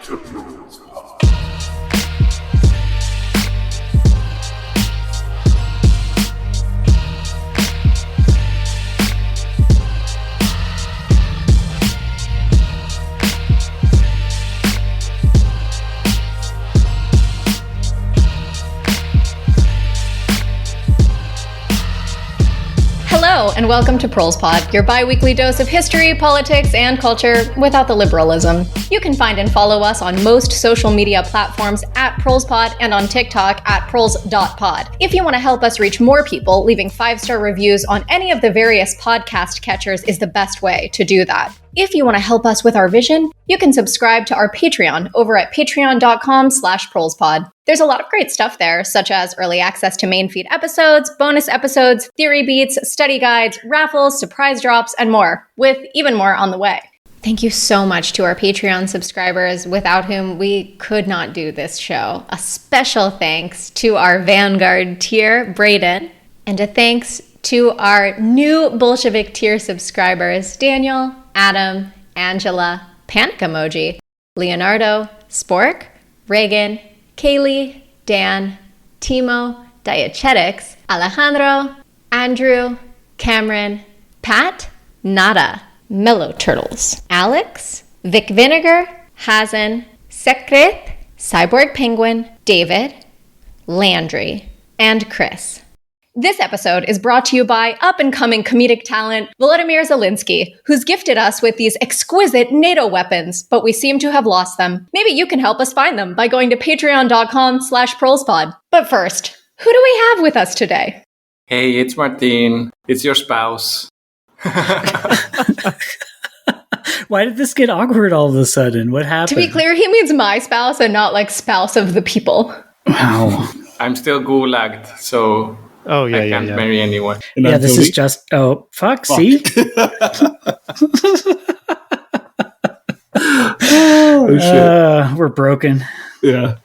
to Prose Pod. Hello, and welcome to Prose Pod, your bi-weekly dose of history, politics, and culture without the liberalism. You can find and follow us on most social media platforms at ProlesPod and on TikTok at proles.pod. If you want to help us reach more people, leaving 5-star reviews on any of the various podcast catchers is the best way to do that. If you want to help us with our vision, you can subscribe to our Patreon over at patreon.com/ProlesPod. There's a lot of great stuff there, such as early access to main feed episodes, bonus episodes, theory beats, study guides, raffles, surprise drops, and more, with even more on the way. Thank you so much to our Patreon subscribers, without whom we could not do this show. A special thanks to our Vanguard tier, Brayden, and a thanks to our new Bolshevik tier subscribers, Daniel, Adam, Angela, Panic Emoji, Leonardo, Spork, Reagan, Kaylee, Dan, Timo, Dietetics, Alejandro, Andrew, Cameron, Pat, Nada, Mellow Turtles, Alex, Vic Vinegar, Hazen, Secret, Cyborg Penguin, David, Landry, and Chris. This episode is brought to you by up-and-coming comedic talent Volodymyr Zelensky, who's gifted us with these exquisite NATO weapons, but we seem to have lost them. Maybe you can help us find them by going to patreon.com/ProlesPod. But first, who do we have with us today? Hey, it's Martin. It's your spouse. Why did this get awkward all of a sudden? What happened? To be clear, he means my spouse and not like spouse of the people. Wow. I'm still gulagged, so I can't marry anyone. Yeah, this is just... Oh, fuck. See? Oh, shit. We're broken. Yeah.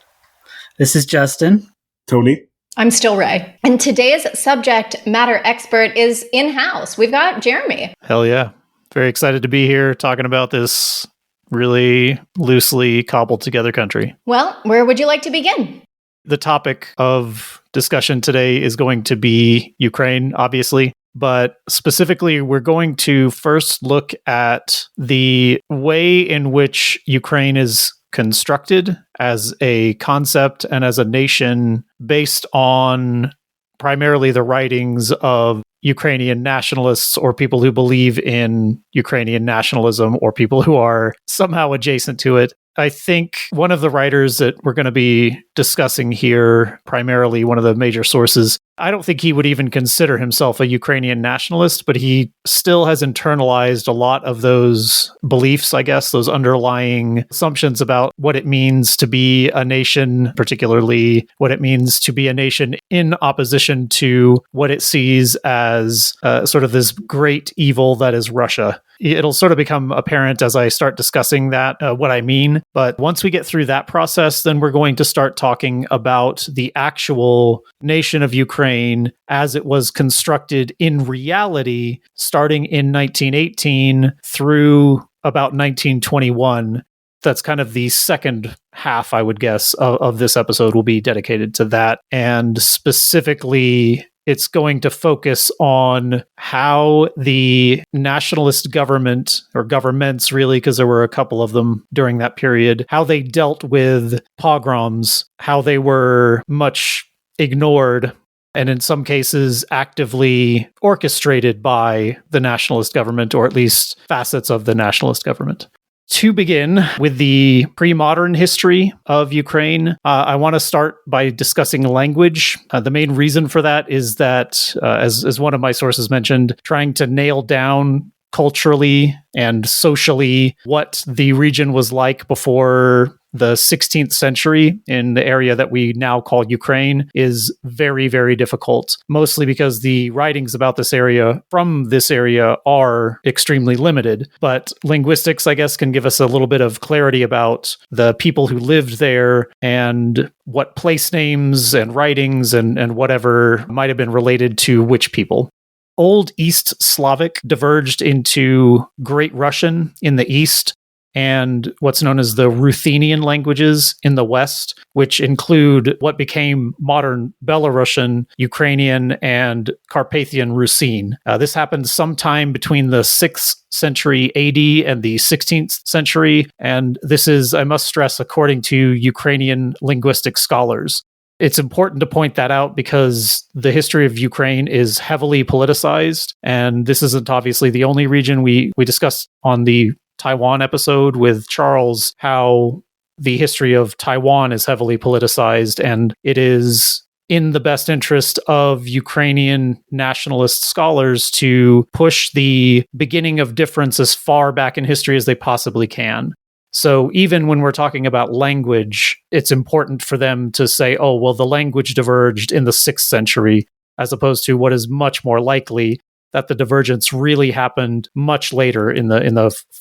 This is Justin. Tony. I'm still Ray. And today's subject matter expert is in-house. We've got Jeremy. Hell yeah. Very excited to be here talking about this really loosely cobbled together country. Well, where would you like to begin? The topic of discussion today is going to be Ukraine, obviously, but specifically, we're going to first look at the way in which Ukraine is constructed as a concept and as a nation based on primarily the writings of Ukrainian nationalists or people who believe in Ukrainian nationalism or people who are somehow adjacent to it. I think one of the writers that we're going to be discussing here, primarily one of the major sources, I don't think he would even consider himself a Ukrainian nationalist, but he still has internalized a lot of those beliefs, I guess, those underlying assumptions about what it means to be a nation, particularly what it means to be a nation in opposition to what it sees as sort of this great evil that is Russia. It'll sort of become apparent as I start discussing that, what I mean. But once we get through that process, then we're going to start talking about the actual nation of Ukraine as it was constructed in reality, starting in 1918 through about 1921. That's kind of the second half, I would guess, of this episode will be dedicated to that. And specifically, it's going to focus on how the nationalist government, or governments really, because there were a couple of them during that period, how they dealt with pogroms, how they were much ignored, and in some cases actively orchestrated by the nationalist government, or at least facets of the nationalist government. To begin with the pre-modern history of Ukraine, I want to start by discussing language. The main reason for that is that, as one of my sources mentioned, trying to nail down culturally and socially what the region was like before the 16th century in the area that we now call Ukraine is very, very difficult, mostly because the writings about this area from this area are extremely limited. But linguistics, I guess, can give us a little bit of clarity about the people who lived there and what place names and writings and whatever might have been related to which people. Old East Slavic diverged into Great Russian in the east, and what's known as the Ruthenian languages in the West, which include what became modern Belarusian, Ukrainian, and Carpathian Rusine. This happened sometime between the 6th century AD and the 16th century, and this is, I must stress, according to Ukrainian linguistic scholars. It's important to point that out because the history of Ukraine is heavily politicized, and this isn't obviously the only region. We discussed on the Taiwan episode with Charles how the history of Taiwan is heavily politicized, and it is in the best interest of Ukrainian nationalist scholars to push the beginning of difference as far back in history as they possibly can. So even when we're talking about language, it's important for them to say, oh, well, the language diverged in the 6th century, as opposed to what is much more likely that the divergence really happened much later in the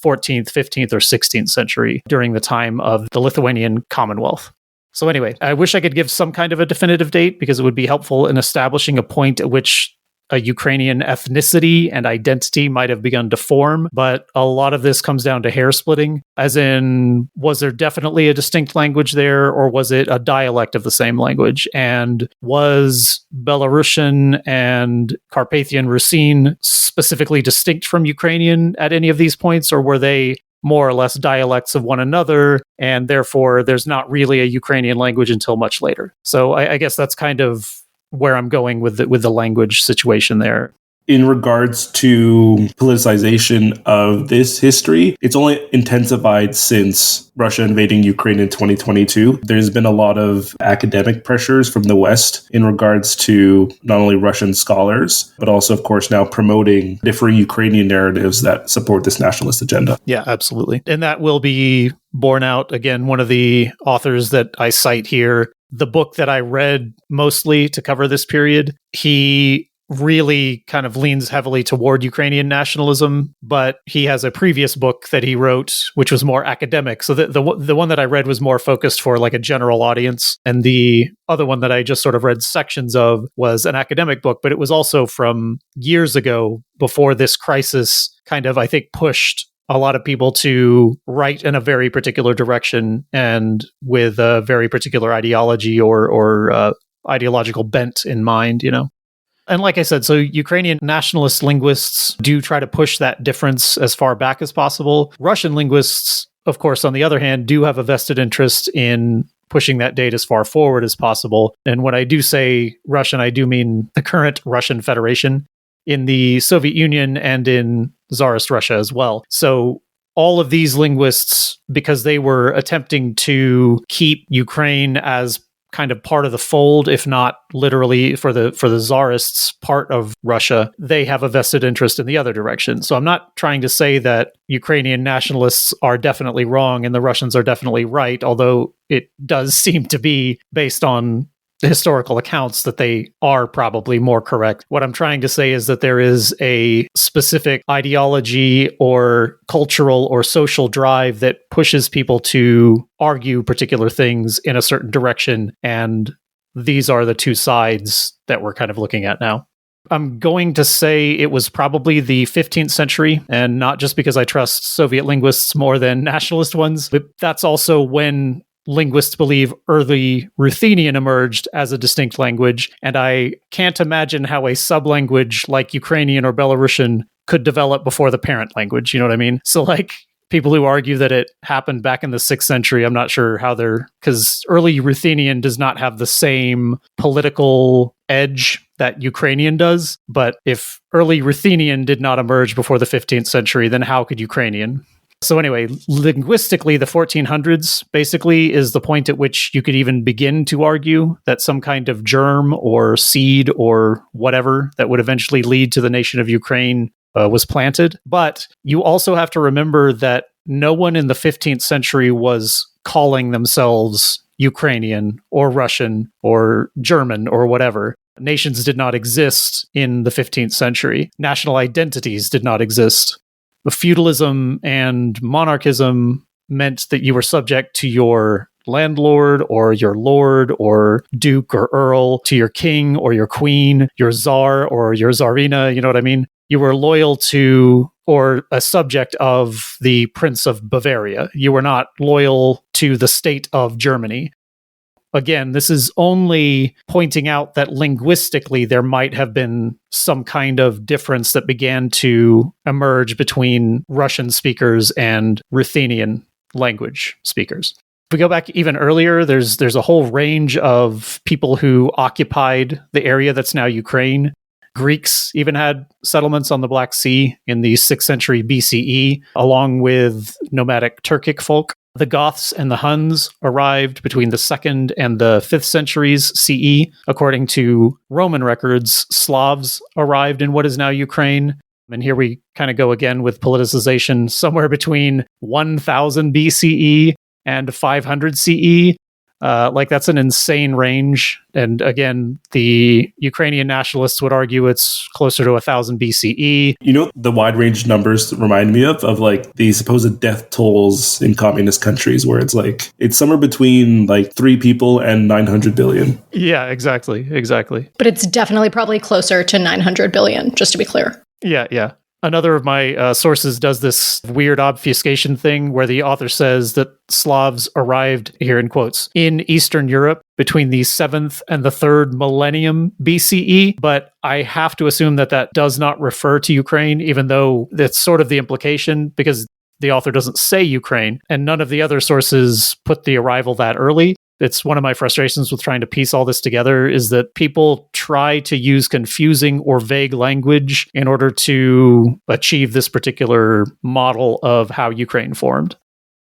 14th, 15th, or 16th century during the time of the Lithuanian Commonwealth. So anyway, I wish I could give some kind of a definitive date because it would be helpful in establishing a point at which a Ukrainian ethnicity and identity might have begun to form, but a lot of this comes down to hair splitting, as in, was there definitely a distinct language there, or was it a dialect of the same language? And was Belarusian and Carpathian Rusine specifically distinct from Ukrainian at any of these points, or were they more or less dialects of one another, and therefore there's not really a Ukrainian language until much later? So I guess that's kind of where I'm going with the language situation there. In regards to politicization of this history, it's only intensified since Russia invading Ukraine in 2022. There's been a lot of academic pressures from the West in regards to not only Russian scholars, but also, of course, now promoting different Ukrainian narratives that support this nationalist agenda. Yeah, absolutely. And that will be borne out. Again, one of the authors that I cite here, the book that I read mostly to cover this period, he really kind of leans heavily toward Ukrainian nationalism, but he has a previous book that he wrote, which was more academic. So the one that I read was more focused for like a general audience. And the other one that I just sort of read sections of was an academic book, but it was also from years ago before this crisis kind of, I think, pushed a lot of people to write in a very particular direction and with a very particular ideology or ideological bent in mind, you know? And like I said, so Ukrainian nationalist linguists do try to push that difference as far back as possible. Russian linguists, of course, on the other hand, do have a vested interest in pushing that date as far forward as possible. And when I do say Russian, I do mean the current Russian Federation in the Soviet Union and in Tsarist Russia as well. So all of these linguists, because they were attempting to keep Ukraine as kind of part of the fold, if not literally for the Tsarists part of Russia, they have a vested interest in the other direction. So I'm not trying to say that Ukrainian nationalists are definitely wrong and the Russians are definitely right, although it does seem to be based on the historical accounts that they are probably more correct. What I'm trying to say is that there is a specific ideology or cultural or social drive that pushes people to argue particular things in a certain direction. And these are the two sides that we're kind of looking at now. I'm going to say it was probably the 15th century, and not just because I trust Soviet linguists more than nationalist ones, but that's also when linguists believe early Ruthenian emerged as a distinct language, and I can't imagine how a sublanguage like Ukrainian or Belarusian could develop before the parent language, you know what I mean? So like people who argue that it happened back in the 6th century, I'm not sure how because early Ruthenian does not have the same political edge that Ukrainian does, but if early Ruthenian did not emerge before the 15th century, then how could Ukrainian? So anyway, linguistically, the 1400s basically is the point at which you could even begin to argue that some kind of germ or seed or whatever that would eventually lead to the nation of Ukraine was planted. But you also have to remember that no one in the 15th century was calling themselves Ukrainian or Russian or German or whatever. Nations did not exist in the 15th century. National identities did not exist. Feudalism and monarchism meant that you were subject to your landlord or your lord or duke or earl, to your king or your queen, your czar or your czarina, you know what I mean? you were loyal to or a subject of the Prince of Bavaria. You were not loyal to the state of Germany. Again, this is only pointing out that linguistically there might have been some kind of difference that began to emerge between Russian speakers and Ruthenian language speakers. If we go back even earlier, there's a whole range of people who occupied the area that's now Ukraine. Greeks even had settlements on the Black Sea in the 6th century BCE, along with nomadic Turkic folk. The Goths and the Huns arrived between the 2nd and the 5th centuries CE. According to Roman records, Slavs arrived in what is now Ukraine. And here we kind of go again with politicization somewhere between 1000 BCE and 500 CE. That's an insane range. And again, the Ukrainian nationalists would argue it's closer to 1000 BCE. You know, the wide range numbers remind me of like the supposed death tolls in communist countries, where it's somewhere between like 3 people and 900 billion. Yeah, exactly. But it's definitely probably closer to 900 billion, just to be clear. Yeah. Another of my sources does this weird obfuscation thing where the author says that Slavs arrived, here in quotes, in Eastern Europe between the 7th and the 3rd millennium BCE. But I have to assume that does not refer to Ukraine, even though that's sort of the implication, because the author doesn't say Ukraine, and none of the other sources put the arrival that early. It's one of my frustrations with trying to piece all this together is that people try to use confusing or vague language in order to achieve this particular model of how Ukraine formed.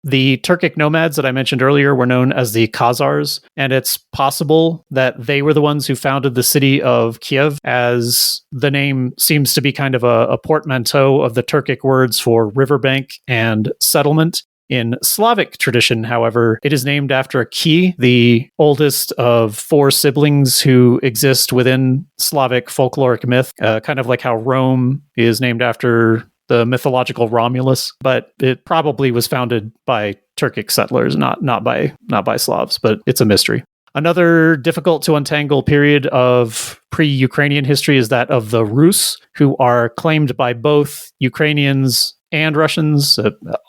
The Turkic nomads that I mentioned earlier were known as the Khazars, and it's possible that they were the ones who founded the city of Kiev, as the name seems to be kind of a portmanteau of the Turkic words for riverbank and settlement. In Slavic tradition, however, it is named after Ki, the oldest of 4 siblings who exist within Slavic folkloric myth, kind of like how Rome is named after the mythological Romulus, but it probably was founded by Turkic settlers, not by Slavs, but it's a mystery. Another difficult to untangle period of pre-Ukrainian history is that of the Rus, who are claimed by both Ukrainians and Russians,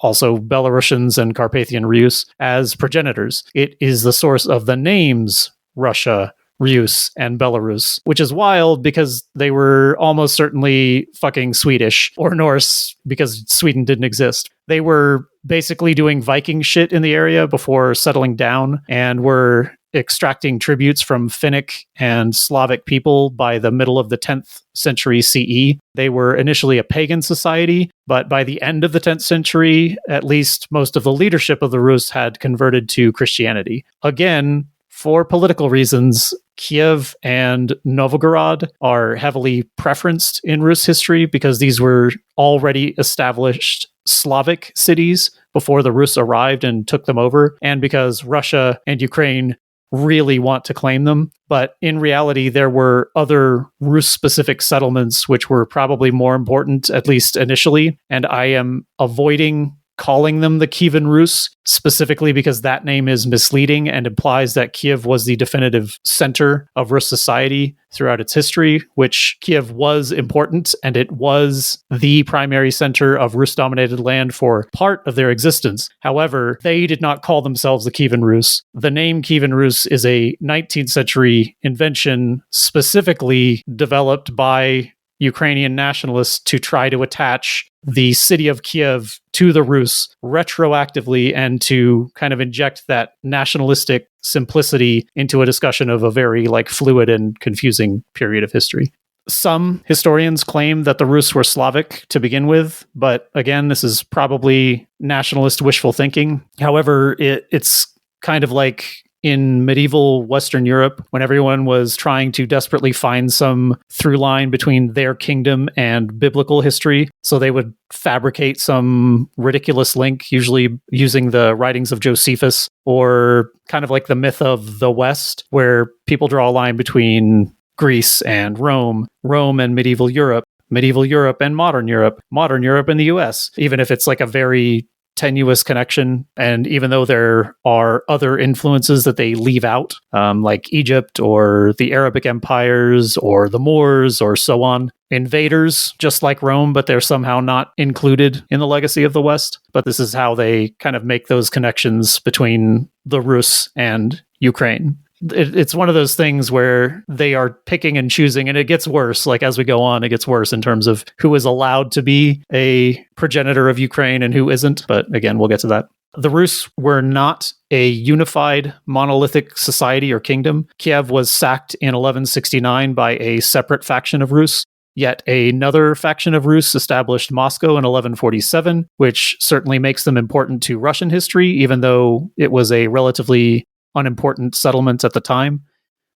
also Belarusians and Carpathian Rus, as progenitors. It is the source of the names Russia, Rus, and Belarus, which is wild because they were almost certainly fucking Swedish or Norse because Sweden didn't exist. They were basically doing Viking shit in the area before settling down and were extracting tributes from Finnic and Slavic people by the middle of the 10th century CE. They were initially a pagan society, but by the end of the 10th century, at least most of the leadership of the Rus had converted to Christianity. Again, for political reasons, Kiev and Novgorod are heavily preferenced in Rus history because these were already established Slavic cities before the Rus arrived and took them over, and because Russia and Ukraine really want to claim them. But in reality, there were other Rus-specific settlements which were probably more important, at least initially, and I am avoiding calling them the Kievan Rus, specifically because that name is misleading and implies that Kiev was the definitive center of Rus society throughout its history, which Kiev was important, and it was the primary center of Rus-dominated land for part of their existence. However, they did not call themselves the Kievan Rus. The name Kievan Rus is a 19th century invention specifically developed by Ukrainian nationalists to try to attach the city of Kiev to the Rus retroactively and to kind of inject that nationalistic simplicity into a discussion of a very fluid and confusing period of history. Some historians claim that the Rus were Slavic to begin with, but again, this is probably nationalist wishful thinking. However, it's kind of like in medieval Western Europe, when everyone was trying to desperately find some through line between their kingdom and biblical history. So they would fabricate some ridiculous link, usually using the writings of Josephus, or kind of like the myth of the West, where people draw a line between Greece and Rome, Rome and medieval Europe and modern Europe and the US, even if it's like a very tenuous connection. And even though there are other influences that they leave out, like Egypt or the Arabic empires or the Moors or so on, invaders, just like Rome, but they're somehow not included in the legacy of the West. But this is how they kind of make those connections between the Rus and Ukraine. It's one of those things where they are picking and choosing, and it gets worse. Like as we go on, it gets worse in terms of who is allowed to be a progenitor of Ukraine and who isn't. But again, we'll get to that. The Rus were not a unified monolithic society or kingdom. Kiev was sacked in 1169 by a separate faction of Rus. Yet another faction of Rus established Moscow in 1147, which certainly makes them important to Russian history, even though it was a relatively unimportant settlement at the time.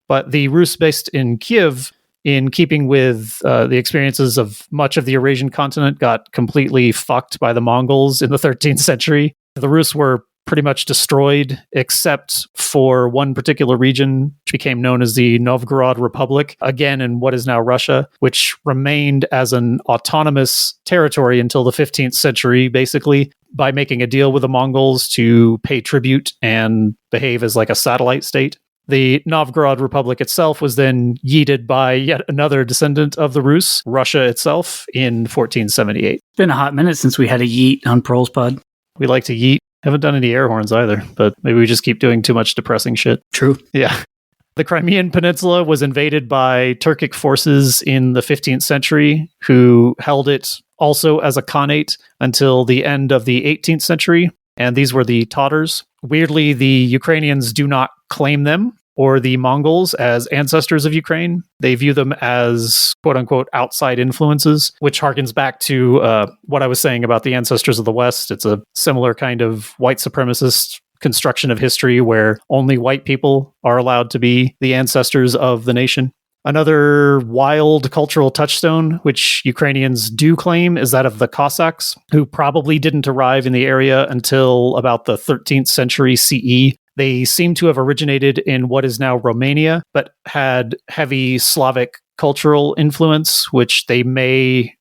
But the Rus based in Kiev, in keeping with the experiences of much of the Eurasian continent, got completely fucked by the Mongols in the 13th century. The Rus were pretty much destroyed, except for one particular region, which became known as the Novgorod Republic, again in what is now Russia, which remained as an autonomous territory until the 15th century, basically, by making a deal with the Mongols to pay tribute and behave as like a satellite state. The Novgorod Republic itself was then yeeted by yet another descendant of the Rus, Russia itself, in 1478. It's been a hot minute since we had a yeet on Proles Pod. We like to yeet. Haven't done any air horns either, but maybe we just keep doing too much depressing shit. True. Yeah. The Crimean Peninsula was invaded by Turkic forces in the 15th century, who held it also as a khanate until the end of the 18th century. And these were the Tatars. Weirdly, the Ukrainians do not claim them or the Mongols as ancestors of Ukraine. They view them as quote-unquote outside influences, which harkens back to what I was saying about the ancestors of the West. It's a similar kind of white supremacist construction of history where only white people are allowed to be the ancestors of the nation. Another wild cultural touchstone, which Ukrainians do claim, is that of the Cossacks, who probably didn't arrive in the area until about the 13th century CE. They seem to have originated in what is now Romania, but had heavy Slavic cultural influence, which they may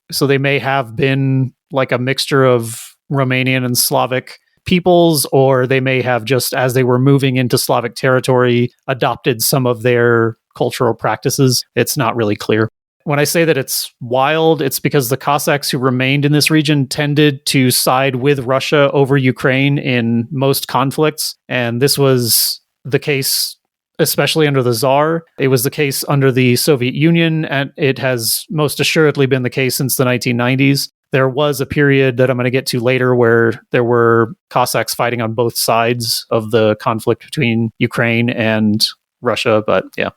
have been like a mixture of Romanian and Slavic peoples, or they may have just, as they were moving into Slavic territory, adopted some of their cultural practices. It's not really clear. When I say that it's wild, it's because the Cossacks who remained in this region tended to side with Russia over Ukraine in most conflicts. And this was the case, especially under the Tsar. It was the case under the Soviet Union, and it has most assuredly been the case since the 1990s. There was a period that I'm going to get to later where there were Cossacks fighting on both sides of the conflict between Ukraine and Russia, but yeah.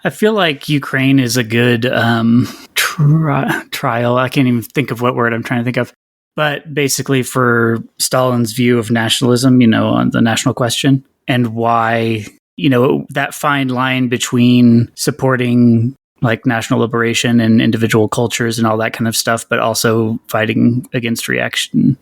I feel like Ukraine is a good trial. I can't even think of what word I'm trying to think of. But basically for Stalin's view of nationalism, on the national question, and why, that fine line between supporting like national liberation and individual cultures and all that kind of stuff, but also fighting against reaction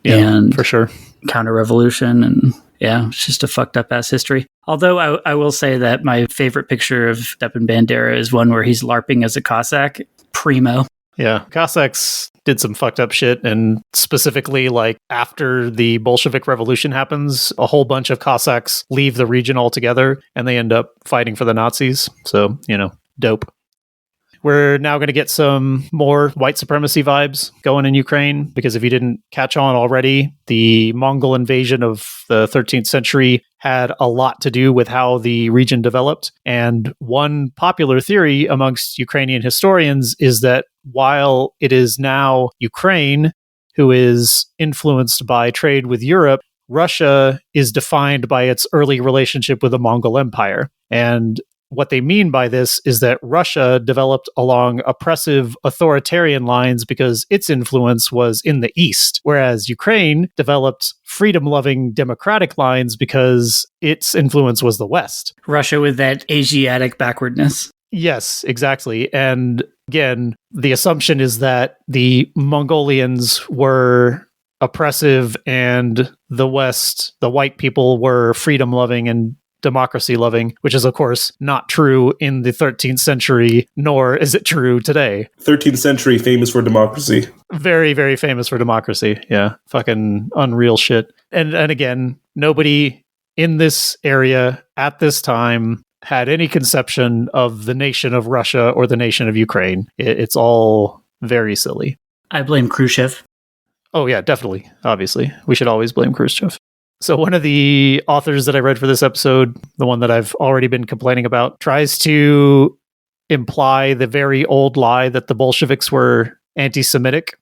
and for sure counter-revolution. And yeah, it's just a fucked up ass history. Although I will say that my favorite picture of Stepan Bandera is one where he's LARPing as a Cossack. Primo. Yeah, Cossacks did some fucked up shit, and specifically, like, after the Bolshevik Revolution happens, a whole bunch of Cossacks leave the region altogether, and they end up fighting for the Nazis. So, dope. We're now going to get some more white supremacy vibes going in Ukraine, because if you didn't catch on already, the Mongol invasion of the 13th century had a lot to do with how the region developed. And one popular theory amongst Ukrainian historians is that while it is now Ukraine who is influenced by trade with Europe, Russia is defined by its early relationship with the Mongol Empire. And what they mean by this is that Russia developed along oppressive authoritarian lines because its influence was in the East, whereas Ukraine developed freedom-loving democratic lines because its influence was the West. Russia with that Asiatic backwardness. Yes, exactly. And again, the assumption is that the Mongolians were oppressive and the West, the white people, were freedom-loving and democracy loving, which is of course not true in the 13th century, nor is it true today. 13th century, famous for democracy. Very, very famous for democracy. Yeah. Fucking unreal shit. And again, nobody in this area at this time had any conception of the nation of Russia or the nation of Ukraine. It's all very silly. I blame Khrushchev. Oh, yeah, definitely. Obviously. We should always blame Khrushchev. So one of the authors that I read for this episode, the one that I've already been complaining about, tries to imply the very old lie that the Bolsheviks were anti-Semitic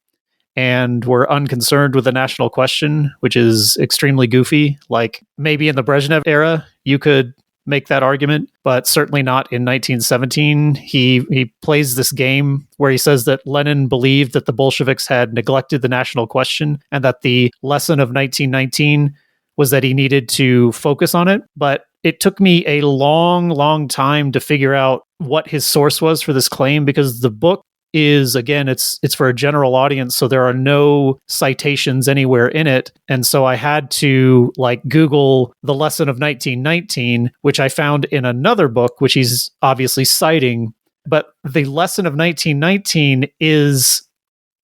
and were unconcerned with the national question, which is extremely goofy. Like, maybe in the Brezhnev era, you could make that argument, but certainly not in 1917. He plays this game where he says that Lenin believed that the Bolsheviks had neglected the national question and that the lesson of 1919 was that he needed to focus on it. But it took me a long time to figure out what his source was for this claim, because the book is, again, it's for a general audience, so there are no citations anywhere in it. And so I had to Google the lesson of 1919, which I found in another book, which he's obviously citing. But the lesson of 1919 is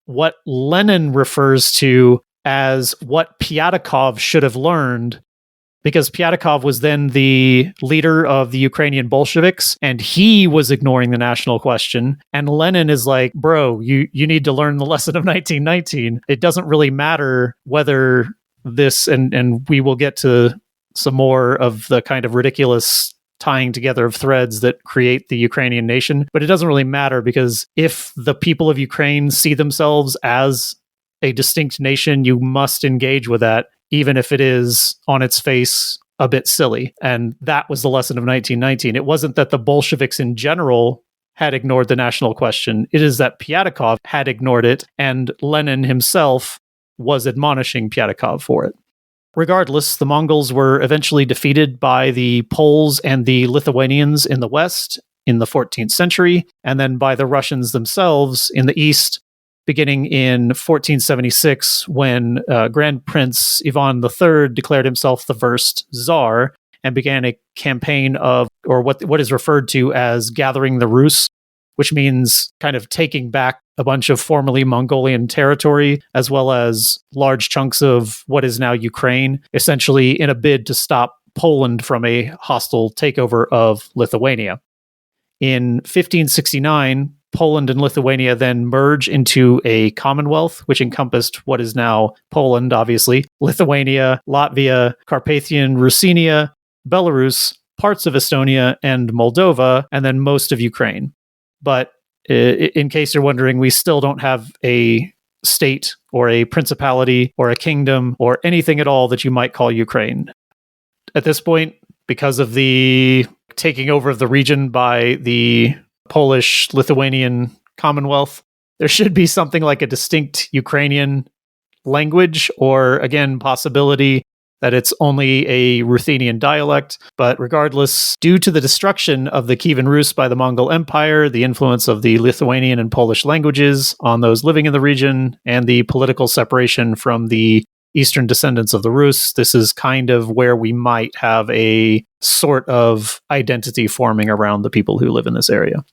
what Lenin refers to as what Pyatakov should have learned, because Pyatakov was then the leader of the Ukrainian Bolsheviks, and he was ignoring the national question. And Lenin is like, bro, you need to learn the lesson of 1919. It doesn't really matter whether this, and we will get to some more of the kind of ridiculous tying together of threads that create the Ukrainian nation, but it doesn't really matter, because if the people of Ukraine see themselves as a distinct nation, you must engage with that, even if it is on its face a bit silly. And that was the lesson of 1919. It wasn't that the Bolsheviks in general had ignored the national question. It is that Pyatakov had ignored it, and Lenin himself was admonishing Pyatakov for it. Regardless, the Mongols were eventually defeated by the Poles and the Lithuanians in the west in the 14th century, and then by the Russians themselves in the east, beginning in 1476, when Grand Prince Ivan III declared himself the first Tsar and began a campaign of, or what is referred to as gathering the Rus, which means kind of taking back a bunch of formerly Mongolian territory, as well as large chunks of what is now Ukraine, essentially in a bid to stop Poland from a hostile takeover of Lithuania. In 1569, Poland and Lithuania then merge into a commonwealth, which encompassed what is now Poland, obviously, Lithuania, Latvia, Carpathian Rusinia, Belarus, parts of Estonia and Moldova, and then most of Ukraine. But in case you're wondering, we still don't have a state or a principality or a kingdom or anything at all that you might call Ukraine. At this point, because of the taking over of the region by the Polish-Lithuanian Commonwealth, there should be something like a distinct Ukrainian language, or again, possibility that it's only a Ruthenian dialect. But regardless, due to the destruction of the Kievan Rus by the Mongol Empire, the influence of the Lithuanian and Polish languages on those living in the region, and the political separation from the Eastern descendants of the Rus, this is kind of where we might have a sort of identity forming around the people who live in this area.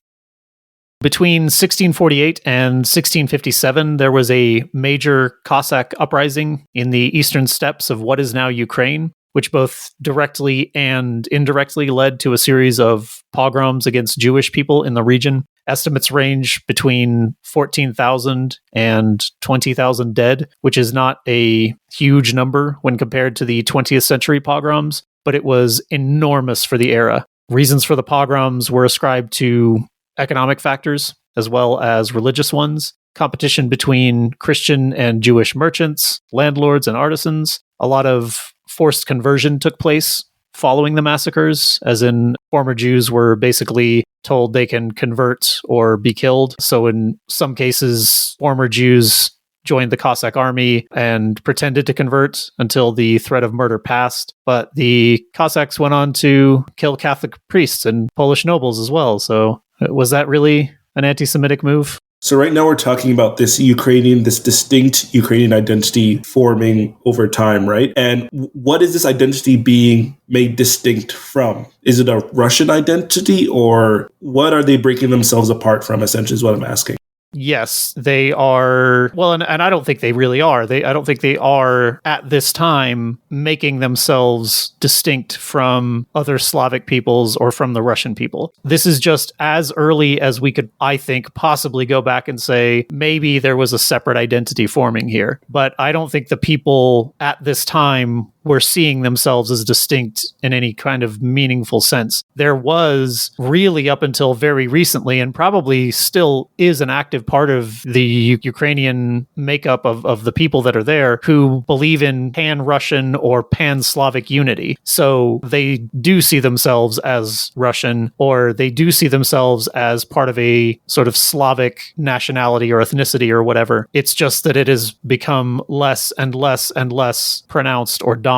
Between 1648 and 1657, there was a major Cossack uprising in the eastern steppes of what is now Ukraine, which both directly and indirectly led to a series of pogroms against Jewish people in the region. Estimates range between 14,000 and 20,000 dead, which is not a huge number when compared to the 20th century pogroms, but it was enormous for the era. Reasons for the pogroms were ascribed to economic factors as well as religious ones, competition between Christian and Jewish merchants, landlords, and artisans. A lot of forced conversion took place following the massacres, as in former Jews were basically told they can convert or be killed. So in some cases, former Jews joined the Cossack army and pretended to convert until the threat of murder passed. But the Cossacks went on to kill Catholic priests and Polish nobles as well. So was that really an anti-Semitic move? So right now we're talking about this distinct Ukrainian identity forming over time, right? And what is this identity being made distinct from? Is it a Russian identity, or what are they breaking themselves apart from, essentially, is what I'm asking. yes, they are. Well, and I don't think they really are. I don't think they are at this time making themselves distinct from other Slavic peoples or from the Russian people. This is just as early as we could, I think, possibly go back and say maybe there was a separate identity forming here. But I don't think the people at this time were seeing themselves as distinct in any kind of meaningful sense. There was really, up until very recently, and probably still is an active part of the Ukrainian makeup of the people that are there, who believe in pan-Russian or pan-Slavic unity. So they do see themselves as Russian, or they do see themselves as part of a sort of Slavic nationality or ethnicity or whatever. It's just that it has become less and less and less pronounced or dominant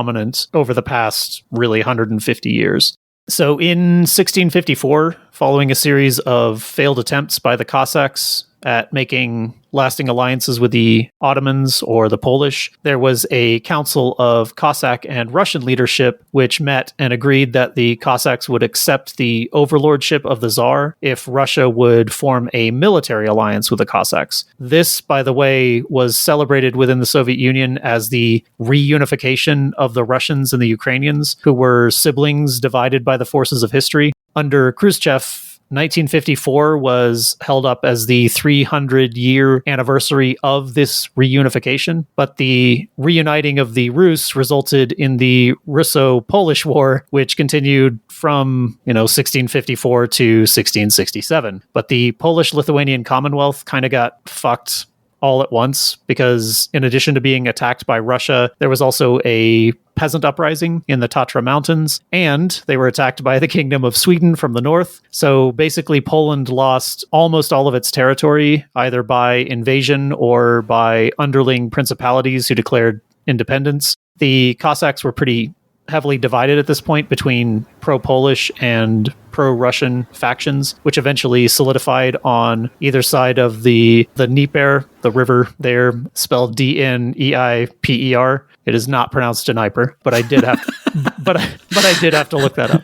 over the past really 150 years. So in 1654, following a series of failed attempts by the Cossacks at making lasting alliances with the Ottomans or the Polish, there was a council of Cossack and Russian leadership which met and agreed that the Cossacks would accept the overlordship of the Tsar if Russia would form a military alliance with the Cossacks. This, by the way, was celebrated within the Soviet Union as the reunification of the Russians and the Ukrainians, who were siblings divided by the forces of history. Under Khrushchev, 1954 was held up as the 300-year anniversary of this reunification, but the reuniting of the Rus resulted in the Russo-Polish War, which continued from 1654 to 1667. But the Polish-Lithuanian Commonwealth kind of got fucked all at once, because in addition to being attacked by Russia, there was also a peasant uprising in the Tatra Mountains, and they were attacked by the Kingdom of Sweden from the north. So basically, Poland lost almost all of its territory, either by invasion or by underling principalities who declared independence. The Cossacks were pretty heavily divided at this point between pro-Polish and pro-Russian factions, which eventually solidified on either side of the Dnieper, the river there, spelled Dneiper. It is not pronounced Dnieper, but I did have to, but I did have to look that up.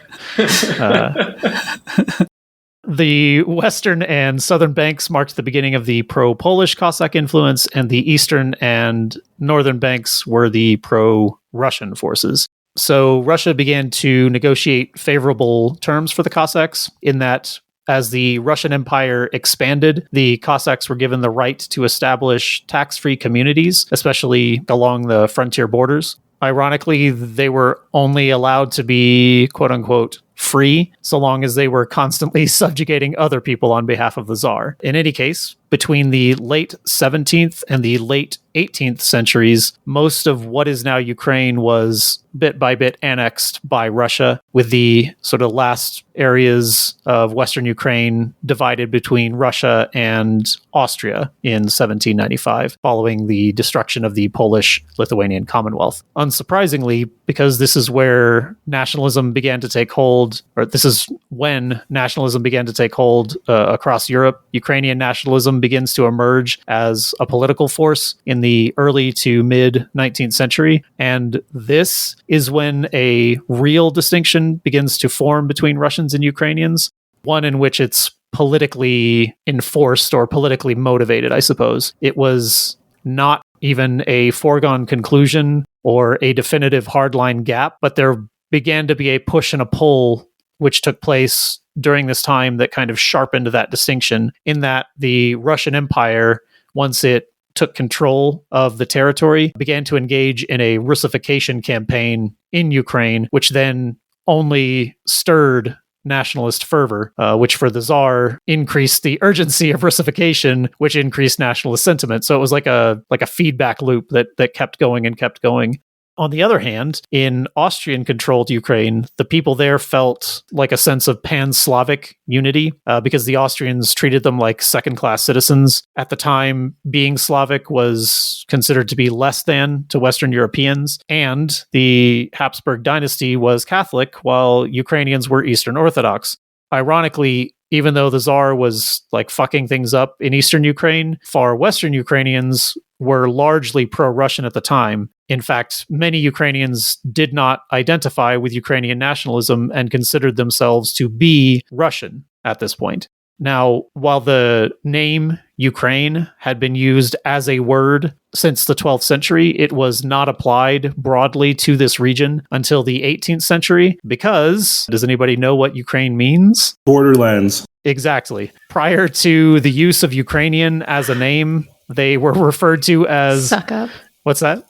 The western and southern banks marked the beginning of the pro-Polish Cossack influence, and the eastern and northern banks were the pro-Russian forces. So Russia began to negotiate favorable terms for the Cossacks, in that as the Russian Empire expanded, the Cossacks were given the right to establish tax-free communities, especially along the frontier borders. Ironically, they were only allowed to be, quote-unquote, free, so long as they were constantly subjugating other people on behalf of the Tsar. In any case, between the late 17th and the late 18th centuries, most of what is now Ukraine was bit by bit annexed by Russia, with the sort of last areas of Western Ukraine divided between Russia and Austria in 1795, following the destruction of the Polish-Lithuanian Commonwealth. Unsurprisingly, because this is where nationalism began to take hold, or this is when nationalism began to take hold across Europe, Ukrainian nationalism begins to emerge as a political force in the early to mid 19th century. And this is when a real distinction begins to form between Russians and Ukrainians, one in which it's politically enforced or politically motivated, I suppose. It was not even a foregone conclusion or a definitive hardline gap, but there began to be a push and a pull which took place during this time that kind of sharpened that distinction, in that the Russian Empire, once it took control of the territory, began to engage in a Russification campaign in Ukraine, which then only stirred nationalist fervor, which for the Tsar increased the urgency of Russification, which increased nationalist sentiment. So it was like a feedback loop that kept going and kept going. On the other hand, in Austrian-controlled Ukraine, the people there felt like a sense of pan-Slavic unity because the Austrians treated them like second-class citizens. At the time, being Slavic was considered to be less than to Western Europeans, and the Habsburg dynasty was Catholic, while Ukrainians were Eastern Orthodox. Ironically, even though the Tsar was like fucking things up in Eastern Ukraine, far Western Ukrainians were largely pro-Russian at the time. In fact, many Ukrainians did not identify with Ukrainian nationalism and considered themselves to be Russian at this point. Now, while the name Ukraine had been used as a word since the 12th century, it was not applied broadly to this region until the 18th century because, does anybody know what Ukraine means? Borderlands. Exactly. Prior to the use of Ukrainian as a name, they were referred to as... Suck up. What's that?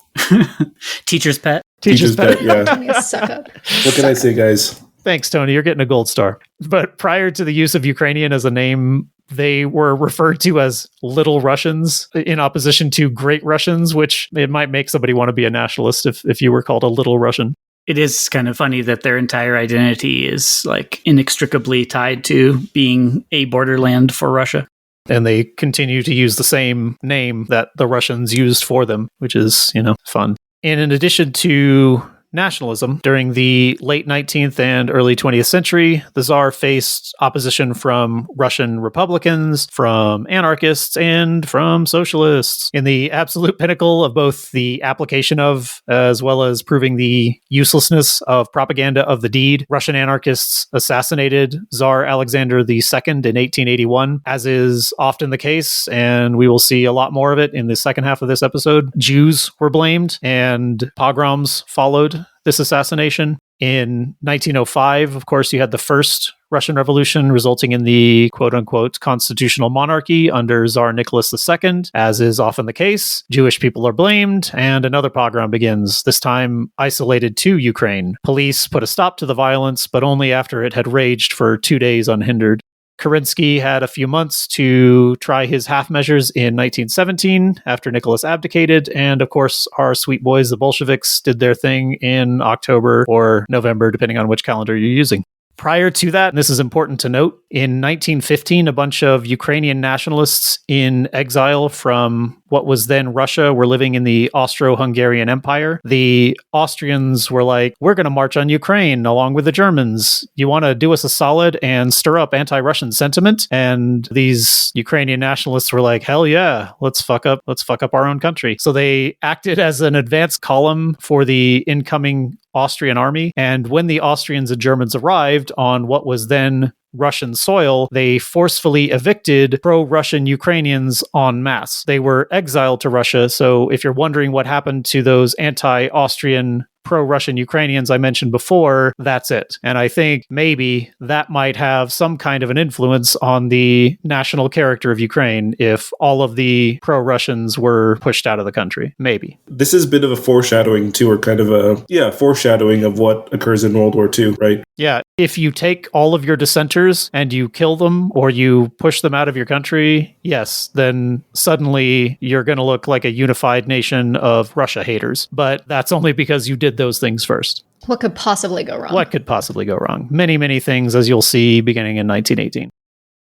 Teacher's pet. Teacher's pet, yeah. Suck up. What can I say, guys? Thanks, Tony. You're getting a gold star. But prior to the use of Ukrainian as a name, they were referred to as Little Russians in opposition to Great Russians, which it might make somebody want to be a nationalist if you were called a Little Russian. It is kind of funny that their entire identity is like inextricably tied to being a borderland for Russia. And they continue to use the same name that the Russians used for them, which is, fun. And in addition to nationalism, during the late 19th and early 20th century, the Tsar faced opposition from Russian Republicans, from anarchists, and from socialists. In the absolute pinnacle of both the application of, as well as proving the uselessness of propaganda of the deed, Russian anarchists assassinated Tsar Alexander II in 1881, as is often the case, and we will see a lot more of it in the second half of this episode. Jews were blamed, and pogroms followed this assassination. In 1905, of course, you had the first Russian Revolution, resulting in the quote-unquote constitutional monarchy under Tsar Nicholas II. As is often the case, Jewish people are blamed, and another pogrom begins, this time isolated to Ukraine. Police put a stop to the violence, but only after it had raged for 2 days unhindered. Kerensky had a few months to try his half measures in 1917 after Nicholas abdicated, and of course our sweet boys, the Bolsheviks, did their thing in October or November, depending on which calendar you're using. Prior to that, and this is important to note, in 1915, a bunch of Ukrainian nationalists in exile from what was then Russia were living in the Austro-Hungarian Empire. The Austrians were like, we're going to march on Ukraine along with the Germans. You want to do us a solid and stir up anti-Russian sentiment? And these Ukrainian nationalists were like, hell yeah, let's fuck up our own country. So they acted as an advance column for the incoming Austrian army. And when the Austrians and Germans arrived on what was then Russian soil, they forcefully evicted pro-Russian Ukrainians en masse. They were exiled to Russia. So if you're wondering what happened to those anti-Austrian pro-Russian Ukrainians I mentioned before, that's it. And I think maybe that might have some kind of an influence on the national character of Ukraine if all of the pro-Russians were pushed out of the country. Maybe. This is a bit of a foreshadowing too, or kind of a foreshadowing of what occurs in World War II, right? Yeah. If you take all of your dissenters and you kill them or you push them out of your country, yes, then suddenly you're going to look like a unified nation of Russia haters. But that's only because you did those things first. What could possibly go wrong? What could possibly go wrong? Many, many things, as you'll see beginning in 1918.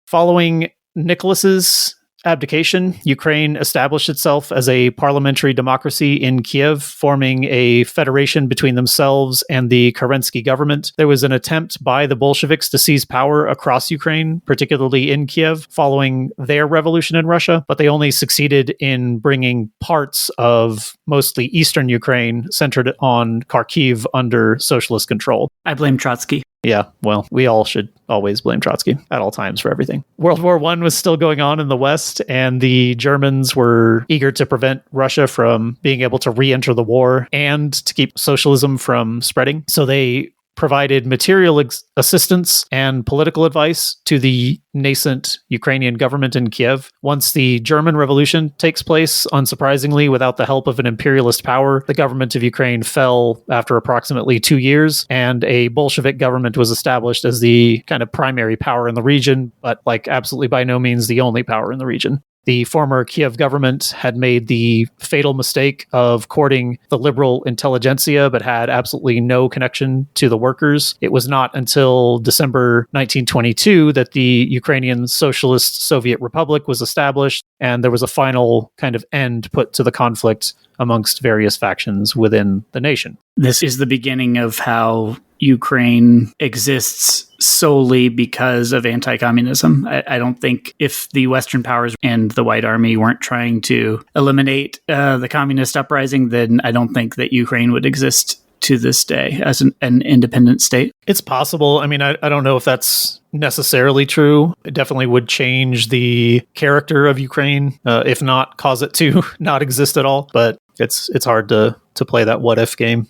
Following Nicholas's abdication, Ukraine established itself as a parliamentary democracy in Kiev, forming a federation between themselves and the Kerensky government. There was an attempt by the Bolsheviks to seize power across Ukraine, particularly in Kiev, following their revolution in Russia, but they only succeeded in bringing parts of mostly eastern Ukraine centered on Kharkiv under socialist control. I blame Trotsky. Yeah, well, we all should always blame Trotsky at all times for everything. World War I was still going on in the West, and the Germans were eager to prevent Russia from being able to re-enter the war and to keep socialism from spreading. So they provided material assistance and political advice to the nascent Ukrainian government in Kiev. Once the German Revolution takes place, unsurprisingly, without the help of an imperialist power, the government of Ukraine fell after approximately 2 years, and a Bolshevik government was established as the kind of primary power in the region, but absolutely by no means the only power in the region. The former Kiev government had made the fatal mistake of courting the liberal intelligentsia, but had absolutely no connection to the workers. It was not until December 1922 that the Ukrainian Socialist Soviet Republic was established, and there was a final kind of end put to the conflict amongst various factions within the nation. This is the beginning of how Ukraine exists solely because of anti-communism. I don't think if the Western powers and the White Army weren't trying to eliminate the communist uprising, then I don't think that Ukraine would exist to this day as an independent state. It's possible. I mean, I don't know if that's necessarily true. It definitely would change the character of Ukraine, if not cause it to not exist at all. But it's hard to play that what if game.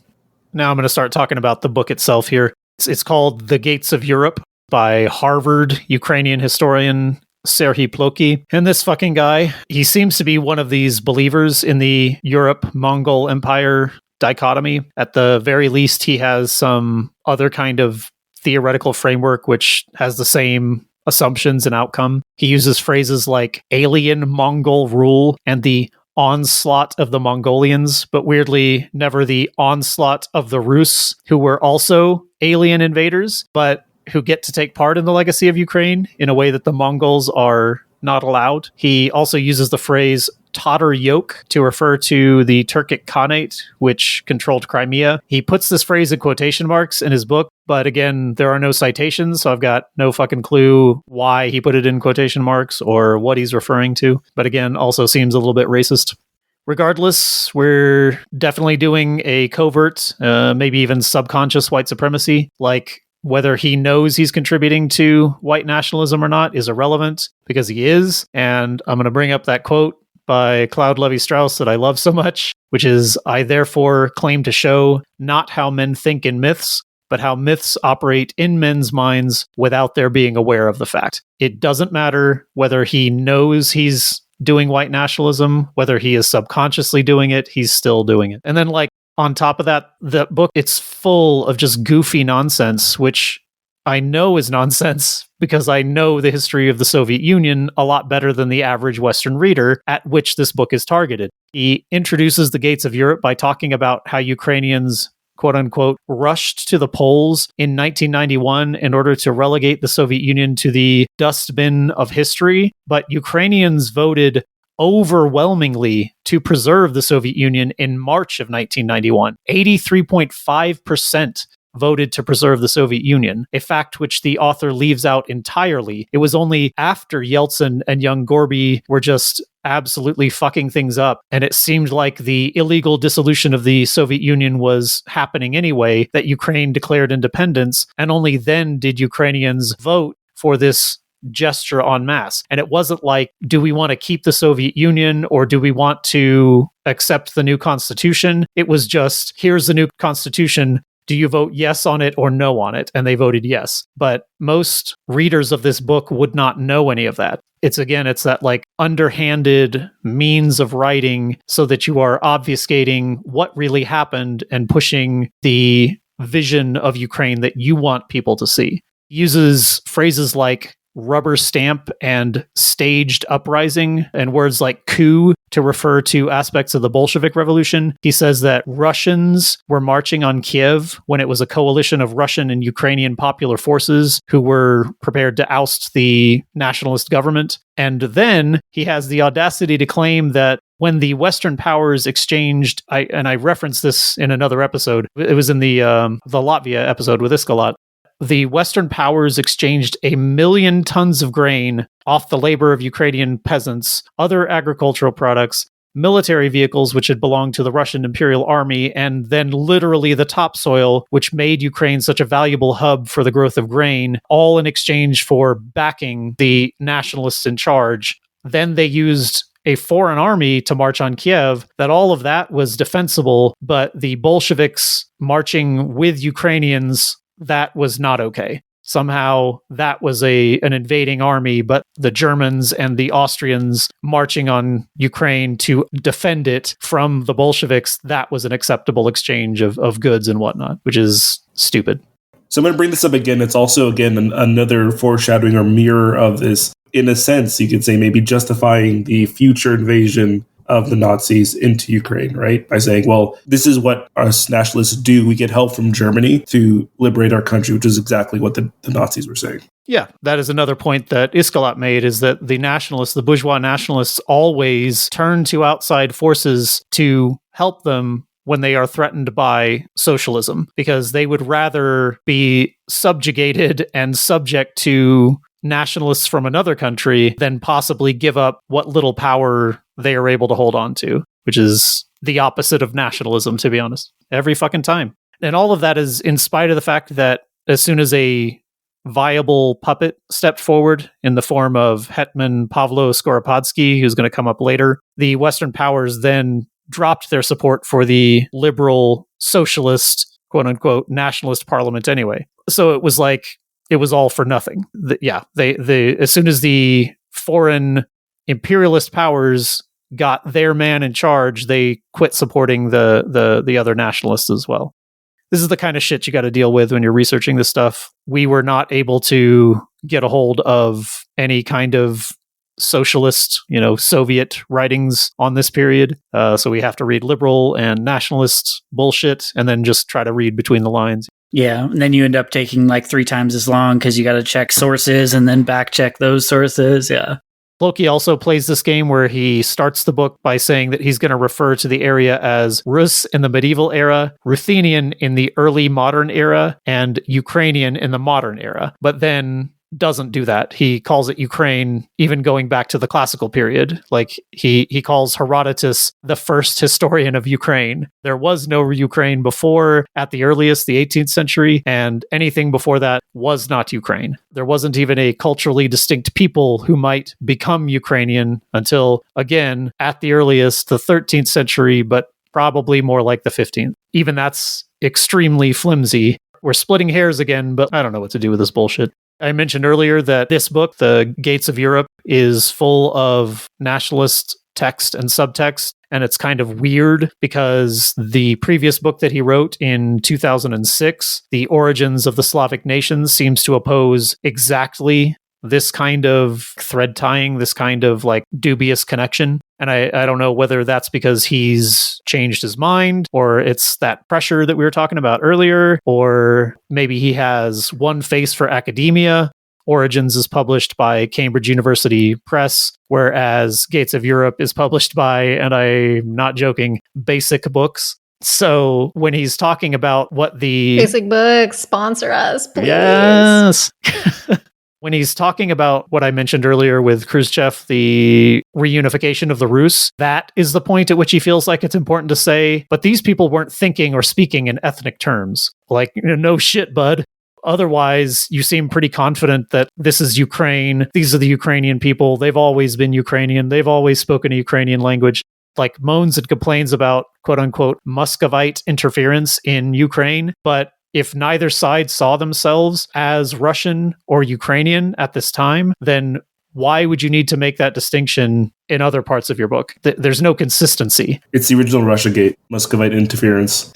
Now I'm going to start talking about the book itself here. It's called The Gates of Europe by Harvard Ukrainian historian Serhiy Plokhý. And this fucking guy, he seems to be one of these believers in the Europe-Mongol Empire dichotomy. At the very least, he has some other kind of theoretical framework which has the same assumptions and outcome. He uses phrases like alien Mongol rule and the onslaught of the Mongolians, but weirdly never the onslaught of the Rus, who were also alien invaders, but who get to take part in the legacy of Ukraine in a way that the Mongols are not allowed. He also uses the phrase Tatar yoke to refer to the Turkic Khanate, which controlled Crimea. He puts this phrase in quotation marks in his book, but again, there are no citations, so I've got no fucking clue why he put it in quotation marks or what he's referring to. But again, also seems a little bit racist. Regardless, we're definitely doing a covert, maybe even subconscious white supremacy. Like, whether he knows he's contributing to white nationalism or not is irrelevant, because he is. And I'm going to bring up that quote by Claude Lévi-Strauss that I love so much, which is, "I therefore claim to show not how men think in myths, but how myths operate in men's minds without their being aware of the fact." It doesn't matter whether he knows he's doing white nationalism, whether he is subconsciously doing it, he's still doing it. And then, like, on top of that, the book, it's full of just goofy nonsense, which I know is nonsense because I know the history of the Soviet Union a lot better than the average Western reader at which this book is targeted. He introduces the gates of Europe by talking about how Ukrainians, quote unquote, rushed to the polls in 1991 in order to relegate the Soviet Union to the dustbin of history, but Ukrainians voted overwhelmingly to preserve the Soviet Union in March of 1991. 83.5% voted to preserve the Soviet Union, a fact which the author leaves out entirely. It was only after Yeltsin and young Gorby were just absolutely fucking things up, and it seemed like the illegal dissolution of the Soviet Union was happening anyway, that Ukraine declared independence, and only then did Ukrainians vote for this gesture en masse. And it wasn't like, do we want to keep the Soviet Union or do we want to accept the new constitution? It was just, here's the new constitution. Do you vote yes on it or no on it? And they voted yes. But most readers of this book would not know any of that. It's that like underhanded means of writing so that you are obfuscating what really happened and pushing the vision of Ukraine that you want people to see. Uses phrases like rubber stamp and staged uprising and words like coup to refer to aspects of the Bolshevik Revolution. He says that Russians were marching on Kiev when it was a coalition of Russian and Ukrainian popular forces who were prepared to oust the nationalist government. And then he has the audacity to claim that when the Western powers exchanged, I referenced this in another episode, it was in the Latvia episode with Iskalat, the Western powers exchanged 1 million tons of grain off the labor of Ukrainian peasants, other agricultural products, military vehicles which had belonged to the Russian Imperial Army, and then literally the topsoil, which made Ukraine such a valuable hub for the growth of grain, all in exchange for backing the nationalists in charge. Then they used a foreign army to march on Kiev, that all of that was defensible, but the Bolsheviks marching with Ukrainians, that was not okay. Somehow that was an invading army, but the Germans and the Austrians marching on Ukraine to defend it from the Bolsheviks, that was an acceptable exchange of goods and whatnot, which is stupid. So I'm going to bring this up again. It's also, again, another foreshadowing or mirror of this. In a sense, you could say maybe justifying the future invasion of the Nazis into Ukraine, right? By saying, well, this is what us nationalists do. We get help from Germany to liberate our country, which is exactly what the Nazis were saying. Yeah, that is another point that Iskalat made, is that the nationalists, the bourgeois nationalists, always turn to outside forces to help them when they are threatened by socialism, because they would rather be subjugated and subject to nationalists from another country than possibly give up what little power they are able to hold on to, which is the opposite of nationalism, to be honest, every fucking time. And all of that is in spite of the fact that as soon as a viable puppet stepped forward in the form of Hetman Pavlo Skoropadsky, who's going to come up later, the Western powers then dropped their support for the liberal socialist, quote unquote, nationalist parliament anyway. So it was like, it was all for nothing. They as soon as the foreign imperialist powers got their man in charge, they quit supporting the other nationalists as well. This is the kind of shit you got to deal with when you're researching this stuff. We were not able to get a hold of any kind of socialist, Soviet writings on this period. So we have to read liberal and nationalist bullshit and then just try to read between the lines. Yeah, and then you end up taking like 3 times as long because you got to check sources and then back check those sources. Yeah. Loki also plays this game where he starts the book by saying that he's going to refer to the area as Rus in the medieval era, Ruthenian in the early modern era, and Ukrainian in the modern era. But then doesn't do that. He calls it Ukraine, even going back to the classical period. Like he calls Herodotus the first historian of Ukraine. There was no Ukraine before, at the earliest, the 18th century, and anything before that was not Ukraine. There wasn't even a culturally distinct people who might become Ukrainian until, again, at the earliest, the 13th century, but probably more like the 15th. Even that's extremely flimsy. We're splitting hairs again, but I don't know what to do with this bullshit. I mentioned earlier that this book, The Gates of Europe, is full of nationalist text and subtext, and it's kind of weird because the previous book that he wrote in 2006, The Origins of the Slavic Nations, seems to oppose exactly this kind of thread tying, this kind of like dubious connection. And I don't know whether that's because he's changed his mind or it's that pressure that we were talking about earlier, or maybe he has one face for academia. Origins is published by Cambridge University Press, whereas Gates of Europe is published by, and I'm not joking, Basic Books. So when he's talking about what the... Basic Books, sponsor us, please. Yes! When he's talking about what I mentioned earlier with Khrushchev, the reunification of the Rus, that is the point at which he feels like it's important to say, but these people weren't thinking or speaking in ethnic terms. Like, no shit, bud. Otherwise, you seem pretty confident that this is Ukraine. These are the Ukrainian people. They've always been Ukrainian. They've always spoken a Ukrainian language. Like, moans and complains about, quote unquote, Muscovite interference in Ukraine, but if neither side saw themselves as Russian or Ukrainian at this time, then why would you need to make that distinction in other parts of your book? There's no consistency. It's the original Russiagate, Muscovite interference.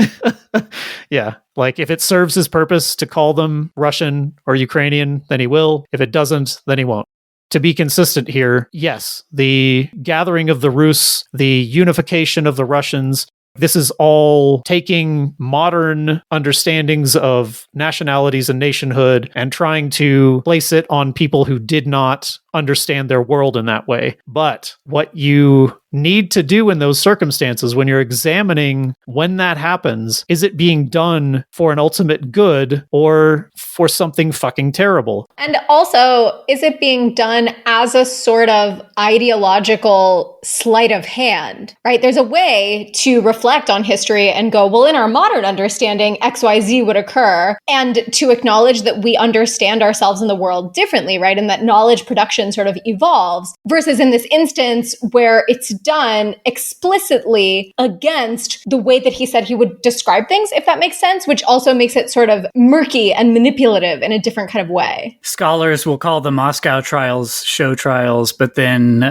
Yeah, like if it serves his purpose to call them Russian or Ukrainian, then he will. If it doesn't, then he won't. To be consistent here, yes, the gathering of the Rus, the unification of the Russians, this is all taking modern understandings of nationalities and nationhood and trying to place it on people who did not understand their world in that way. But what you need to do in those circumstances when you're examining when that happens, is it being done for an ultimate good or for something fucking terrible? And also, is it being done as a sort of ideological sleight of hand, right? There's a way to reflect on history and go, well, in our modern understanding, XYZ would occur, and to acknowledge that we understand ourselves in the world differently, right? And that knowledge production sort of evolves, versus in this instance where it's done explicitly against the way that he said he would describe things, if that makes sense, which also makes it sort of murky and manipulative in a different kind of way. Scholars will call the Moscow trials show trials, but then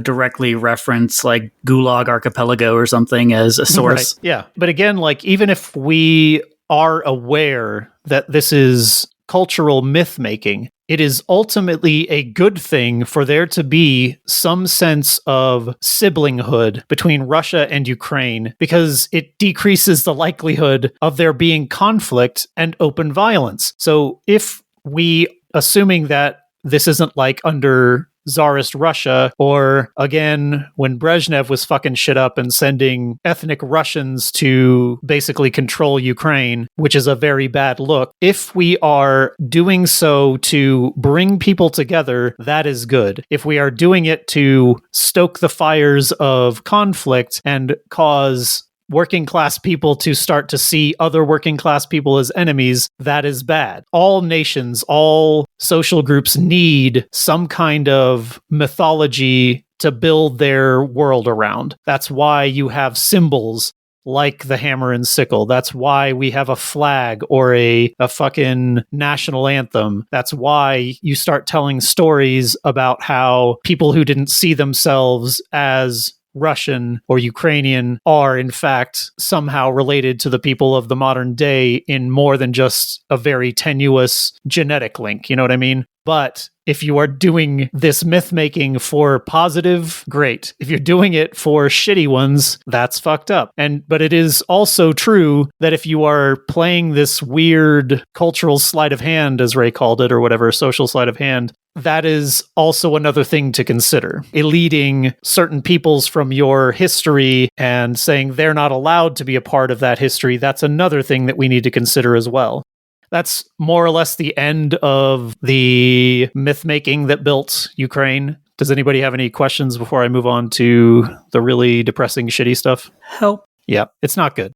directly reference like Gulag Archipelago or something as a source. Right. Yeah. But again, like even if we are aware that this is cultural myth making, it is ultimately a good thing for there to be some sense of siblinghood between Russia and Ukraine, because it decreases the likelihood of there being conflict and open violence. So if we, assuming that this isn't like under Tsarist Russia, or again, when Brezhnev was fucking shit up and sending ethnic Russians to basically control Ukraine, which is a very bad look. If we are doing so to bring people together, that is good. If we are doing it to stoke the fires of conflict and cause working class people to start to see other working class people as enemies, that is bad. All nations, all social groups need some kind of mythology to build their world around. That's why you have symbols like the hammer and sickle. That's why we have a flag or a fucking national anthem. That's why you start telling stories about how people who didn't see themselves as Russian or Ukrainian are in fact somehow related to the people of the modern day in more than just a very tenuous genetic link. You know what I mean? But if you are doing this myth making for positive, great. If you're doing it for shitty ones, that's fucked up. But it is also true that if you are playing this weird cultural sleight of hand, as Ray called it, or whatever, social sleight of hand, that is also another thing to consider. Eluding certain peoples from your history and saying they're not allowed to be a part of that history, that's another thing that we need to consider as well. That's more or less the end of the myth-making that built Ukraine. Does anybody have any questions before I move on to the really depressing, shitty stuff? Help. Yeah, it's not good.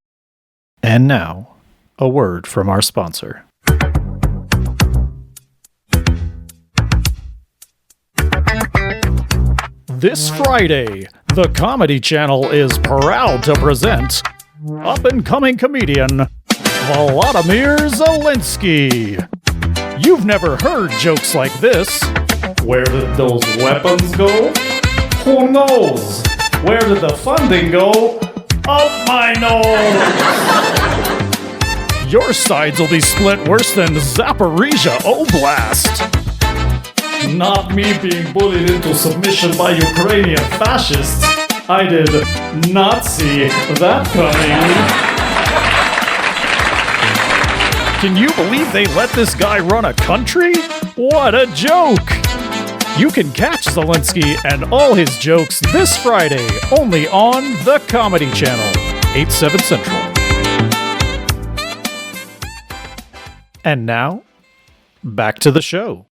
And now, a word from our sponsor. This Friday, the Comedy Channel is proud to present up-and-coming comedian Vladimir Zelensky. You've never heard jokes like this. Where did those weapons go? Who knows? Where did the funding go? Up my nose! Your sides will be split worse than Zaporizhia Oblast. Not me being bullied into submission by Ukrainian fascists. I did not see that coming. Can you believe they let this guy run a country? What a joke! You can catch Zelensky and all his jokes this Friday, only on the Comedy Channel, 8/7 Central. And now, back to the show.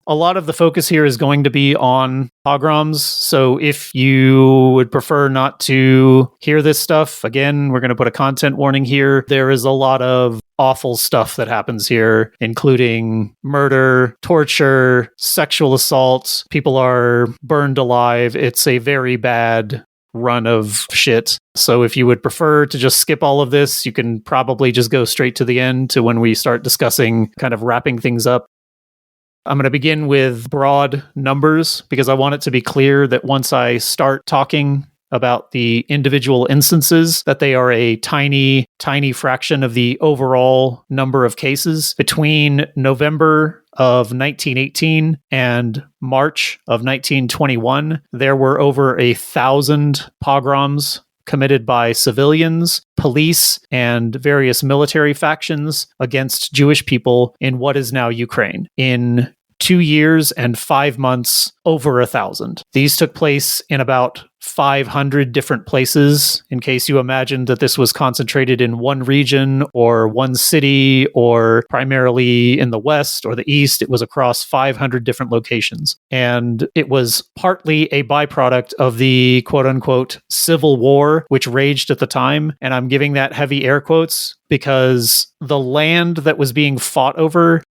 A lot of the focus here is going to be on pogroms, so if you would prefer not to hear this stuff, again, we're going to put a content warning here. There is a lot of awful stuff that happens here, including murder, torture, sexual assault. People are burned alive. It's a very bad run of shit. So if you would prefer to just skip all of this, you can probably just go straight to the end to when we start discussing kind of wrapping things up. I'm going to begin with broad numbers because I want it to be clear that once I start talking about the individual instances, that they are a tiny, tiny fraction of the overall number of cases. Between November of 1918 and March of 1921, there were over 1,000 pogroms committed by civilians, police, and various military factions against Jewish people in what is now Ukraine. In 2 years and 5 months, over 1,000. These took place in about 500 different places, in case you imagined that this was concentrated in one region or one city or primarily in the West or the East. It was across 500 different locations. And it was partly a byproduct of the quote-unquote civil war, which raged at the time. And I'm giving that heavy air quotes because the land that was being fought over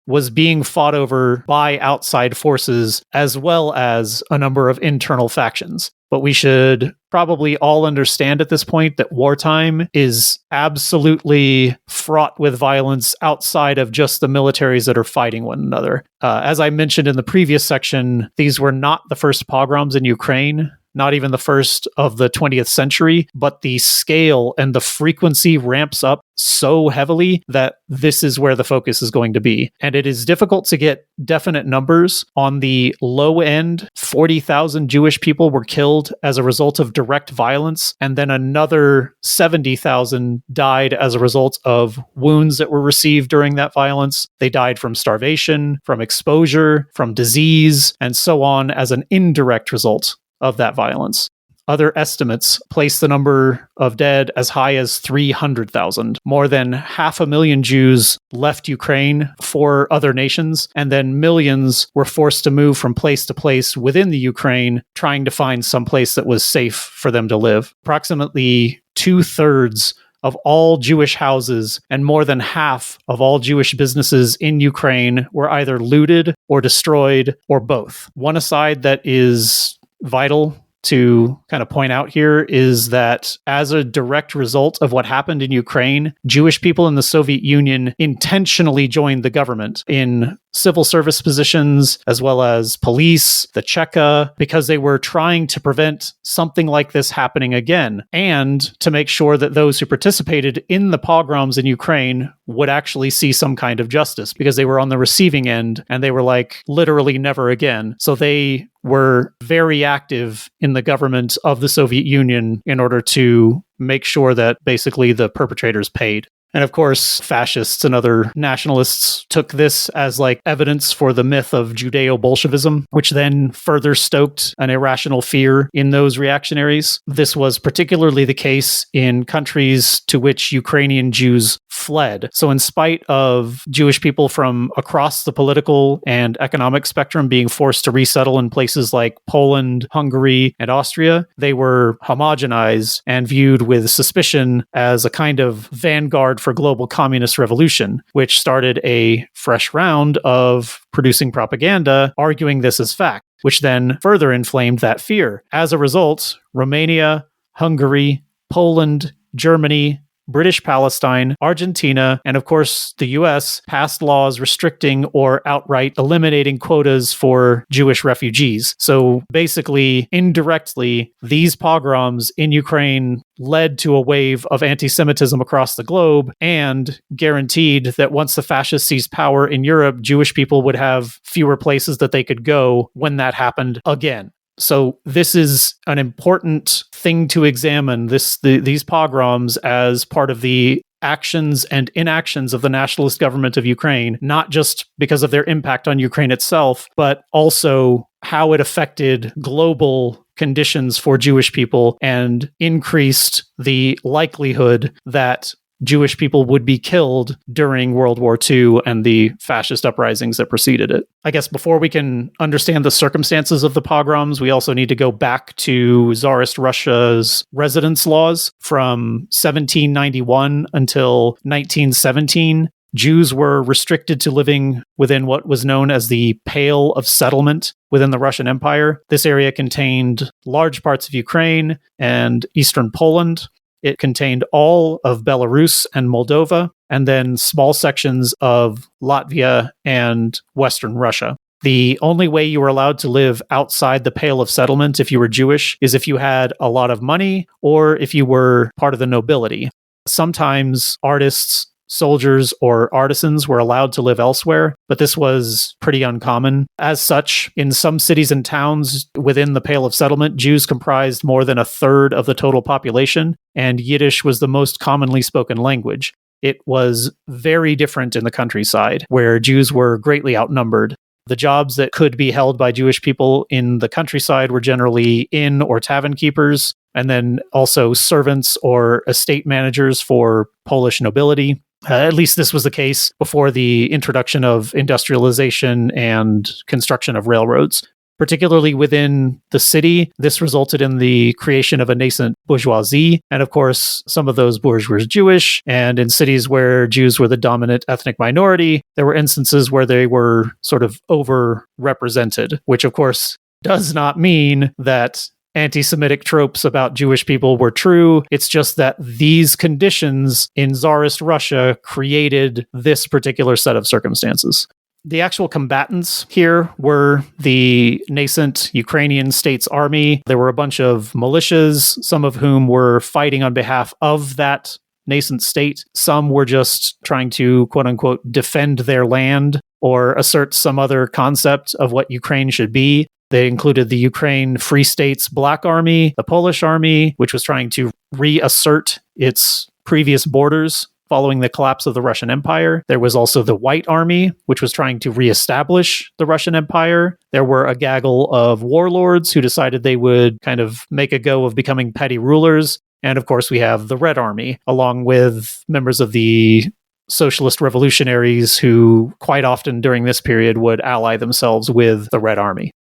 by outside forces as well as a number of internal factions. But we should probably all understand at this point that wartime is absolutely fraught with violence outside of just the militaries that are fighting one another. As I mentioned in the previous section, these were not the first pogroms in Ukraine, not even the first of the 20th century, but the scale and the frequency ramps up so heavily that this is where the focus is going to be. And it is difficult to get definite numbers. On the low end, 40,000 Jewish people were killed as a result of direct violence, and then another 70,000 died as a result of wounds that were received during that violence. They died from starvation, from exposure, from disease, and so on as an indirect result of that violence. Other estimates place the number of dead as high as 300,000. More than 500,000 Jews left Ukraine for other nations, and then millions were forced to move from place to place within the Ukraine, trying to find some place that was safe for them to live. Approximately 2/3 of all Jewish houses and more than half of all Jewish businesses in Ukraine were either looted or destroyed or both. One aside that is vital to kind of point out here is that as a direct result of what happened in Ukraine, Jewish people in the Soviet Union intentionally joined the government in civil service positions, as well as police, the Cheka, because they were trying to prevent something like this happening again, and to make sure that those who participated in the pogroms in Ukraine would actually see some kind of justice, because they were on the receiving end, and they were like, literally never again. So they were very active in the government of the Soviet Union in order to make sure that basically the perpetrators paid. And of course, fascists and other nationalists took this as like evidence for the myth of Judeo-Bolshevism, which then further stoked an irrational fear in those reactionaries. This was particularly the case in countries to which Ukrainian Jews fled. So in spite of Jewish people from across the political and economic spectrum being forced to resettle in places like Poland, Hungary, and Austria, they were homogenized and viewed with suspicion as a kind of vanguard for global communist revolution, which started a fresh round of producing propaganda arguing this as fact, which then further inflamed that fear. As a result, Romania, Hungary, Poland, Germany, British Palestine, Argentina, and of course the US passed laws restricting or outright eliminating quotas for Jewish refugees. So basically, indirectly, these pogroms in Ukraine led to a wave of anti-Semitism across the globe and guaranteed that once the fascists seized power in Europe, Jewish people would have fewer places that they could go when that happened again. So this is an important thing to examine, these pogroms as part of the actions and inactions of the nationalist government of Ukraine, not just because of their impact on Ukraine itself, but also how it affected global conditions for Jewish people and increased the likelihood that Jewish people would be killed during World War II and the fascist uprisings that preceded it. I guess before we can understand the circumstances of the pogroms, we also need to go back to Tsarist Russia's residence laws from 1791 until 1917. Jews were restricted to living within what was known as the Pale of Settlement within the Russian Empire. This area contained large parts of Ukraine and eastern Poland. It contained all of Belarus and Moldova, and then small sections of Latvia and Western Russia. The only way you were allowed to live outside the Pale of Settlement if you were Jewish is if you had a lot of money or if you were part of the nobility. Sometimes artists, soldiers, or artisans were allowed to live elsewhere, but this was pretty uncommon. As such, in some cities and towns within the Pale of Settlement, Jews comprised more than a third of the total population, and Yiddish was the most commonly spoken language. It was very different in the countryside, where Jews were greatly outnumbered. The jobs that could be held by Jewish people in the countryside were generally inn or tavern keepers, and then also servants or estate managers for Polish nobility. At least this was the case before the introduction of industrialization and construction of railroads. Particularly within the city, this resulted in the creation of a nascent bourgeoisie. And of course, some of those bourgeois were Jewish. And in cities where Jews were the dominant ethnic minority, there were instances where they were sort of overrepresented, which of course does not mean that anti-Semitic tropes about Jewish people were true. It's just that these conditions in Tsarist Russia created this particular set of circumstances. The actual combatants here were the nascent Ukrainian state's army. There were a bunch of militias, some of whom were fighting on behalf of that nascent state. Some were just trying to, quote unquote, defend their land or assert some other concept of what Ukraine should be. They included the Ukraine Free States Black Army, the Polish Army, which was trying to reassert its previous borders following the collapse of the Russian Empire. There was also the White Army, which was trying to reestablish the Russian Empire. There were a gaggle of warlords who decided they would kind of make a go of becoming petty rulers. And of course, we have the Red Army, along with members of the socialist revolutionaries who quite often during this period would ally themselves with the Red Army.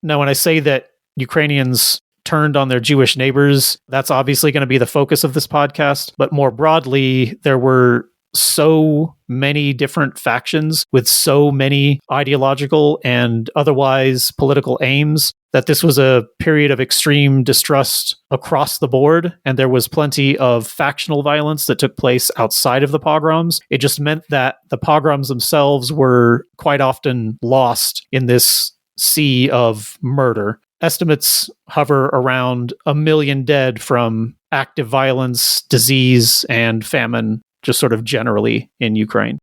Now, when I say that Ukrainians turned on their Jewish neighbors. That's obviously going to be the focus of this podcast. But more broadly, there were so many different factions with so many ideological and otherwise political aims that this was a period of extreme distrust across the board, and there was plenty of factional violence that took place outside of the pogroms. It just meant that the pogroms themselves were quite often lost in this sea of murder. Estimates hover around 1 million dead from active violence, disease, and famine, just sort of generally in Ukraine.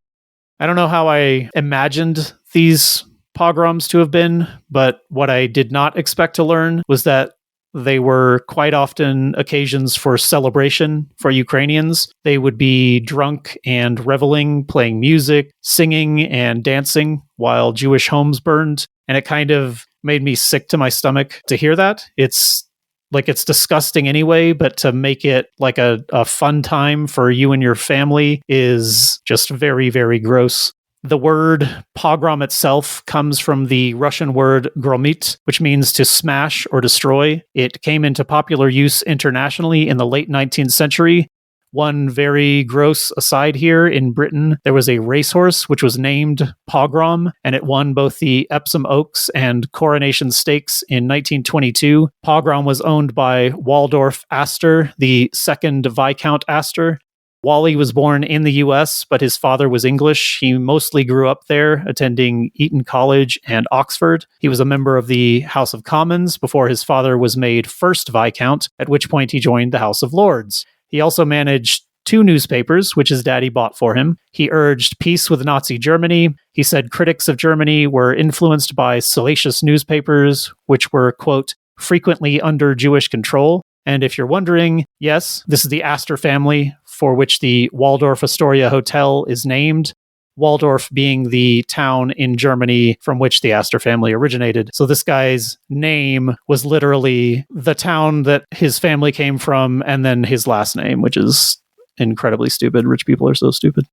I don't know how I imagined these pogroms to have been, but what I did not expect to learn was that they were quite often occasions for celebration for Ukrainians. They would be drunk and reveling, playing music, singing and dancing while Jewish homes burned. And it kind of made me sick to my stomach to hear that. It's disgusting anyway, but to make it like a fun time for you and your family is just very, very gross. The word pogrom itself comes from the Russian word gromit, which means to smash or destroy. It came into popular use internationally in the late 19th century. One very gross aside here, in Britain, there was a racehorse which was named Pogrom, and it won both the Epsom Oaks and Coronation Stakes in 1922. Pogrom was owned by Waldorf Astor, the second Viscount Astor. Wally was born in the US, but his father was English. He mostly grew up there, attending Eton College and Oxford. He was a member of the House of Commons before his father was made first Viscount, at which point he joined the House of Lords. He also managed 2 newspapers, which his daddy bought for him. He urged peace with Nazi Germany. He said critics of Germany were influenced by salacious newspapers, which were, quote, frequently under Jewish control. And if you're wondering, yes, this is the Astor family, for which the Waldorf Astoria Hotel is named, Waldorf being the town in Germany from which the Astor family originated. So this guy's name was literally the town that his family came from, and then his last name, which is incredibly stupid. Rich people are so stupid.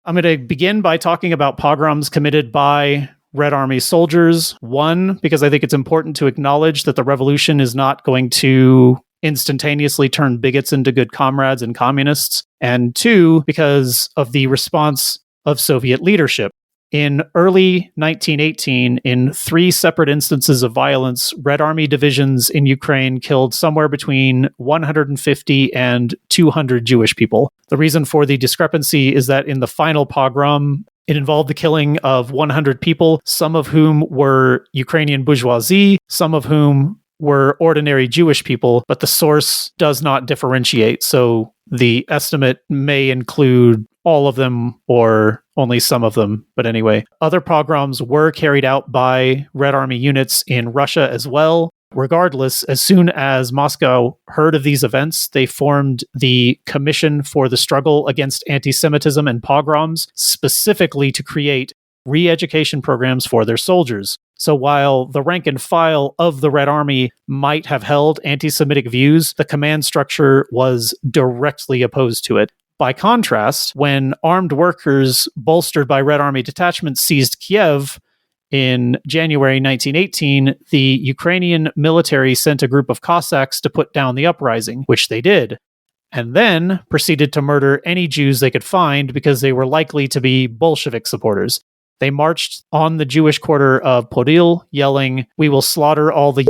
I'm going to begin by talking about pogroms committed by Red Army soldiers. One, because I think it's important to acknowledge that the revolution is not going to instantaneously turn bigots into good comrades and communists. And 2, because of the response of Soviet leadership. In early 1918, in 3 separate instances of violence, Red Army divisions in Ukraine killed somewhere between 150 and 200 Jewish people. The reason for the discrepancy is that in the final pogrom, it involved the killing of 100 people, some of whom were Ukrainian bourgeoisie, some of whom were ordinary Jewish people, but the source does not differentiate. So the estimate may include all of them or only some of them. But anyway, other pogroms were carried out by Red Army units in Russia as well. Regardless, as soon as Moscow heard of these events, they formed the Commission for the Struggle Against Anti-Semitism and Pogroms, specifically to create re-education programs for their soldiers. So while the rank and file of the Red Army might have held anti-Semitic views, the command structure was directly opposed to it. By contrast, when armed workers bolstered by Red Army detachments seized Kiev in January 1918, the Ukrainian military sent a group of Cossacks to put down the uprising, which they did, and then proceeded to murder any Jews they could find because they were likely to be Bolshevik supporters. They marched on the Jewish quarter of Podil, yelling, "We will slaughter all the."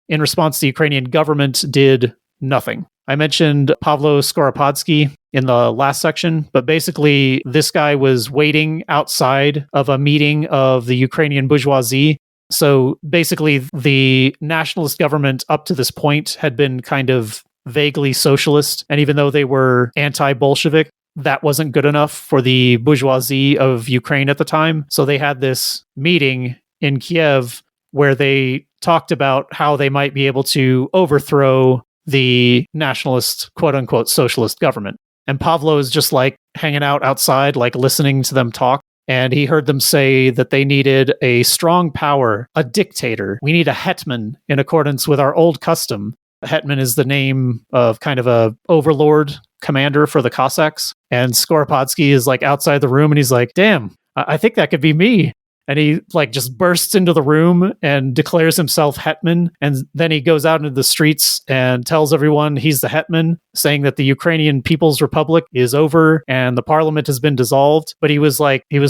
In response, the Ukrainian government did nothing. I mentioned Pavlo Skoropadsky in the last section, but basically this guy was waiting outside of a meeting of the Ukrainian bourgeoisie. So basically the nationalist government up to this point had been kind of vaguely socialist, and even though they were anti-Bolshevik, that wasn't good enough for the bourgeoisie of Ukraine at the time. So they had this meeting in Kiev where they talked about how they might be able to overthrow the nationalist, quote unquote, socialist government. And Pavlo is just like hanging out outside, like listening to them talk. And he heard them say that they needed a strong power, a dictator. We need a hetman in accordance with our old custom. Hetman is the name of kind of a overlord commander for the Cossacks. And Skoropadsky is like outside the room and he's like, damn, I think that could be me. And he just bursts into the room and declares himself hetman. And then he goes out into the streets and tells everyone he's the hetman, saying that the Ukrainian People's Republic is over and the parliament has been dissolved. But he was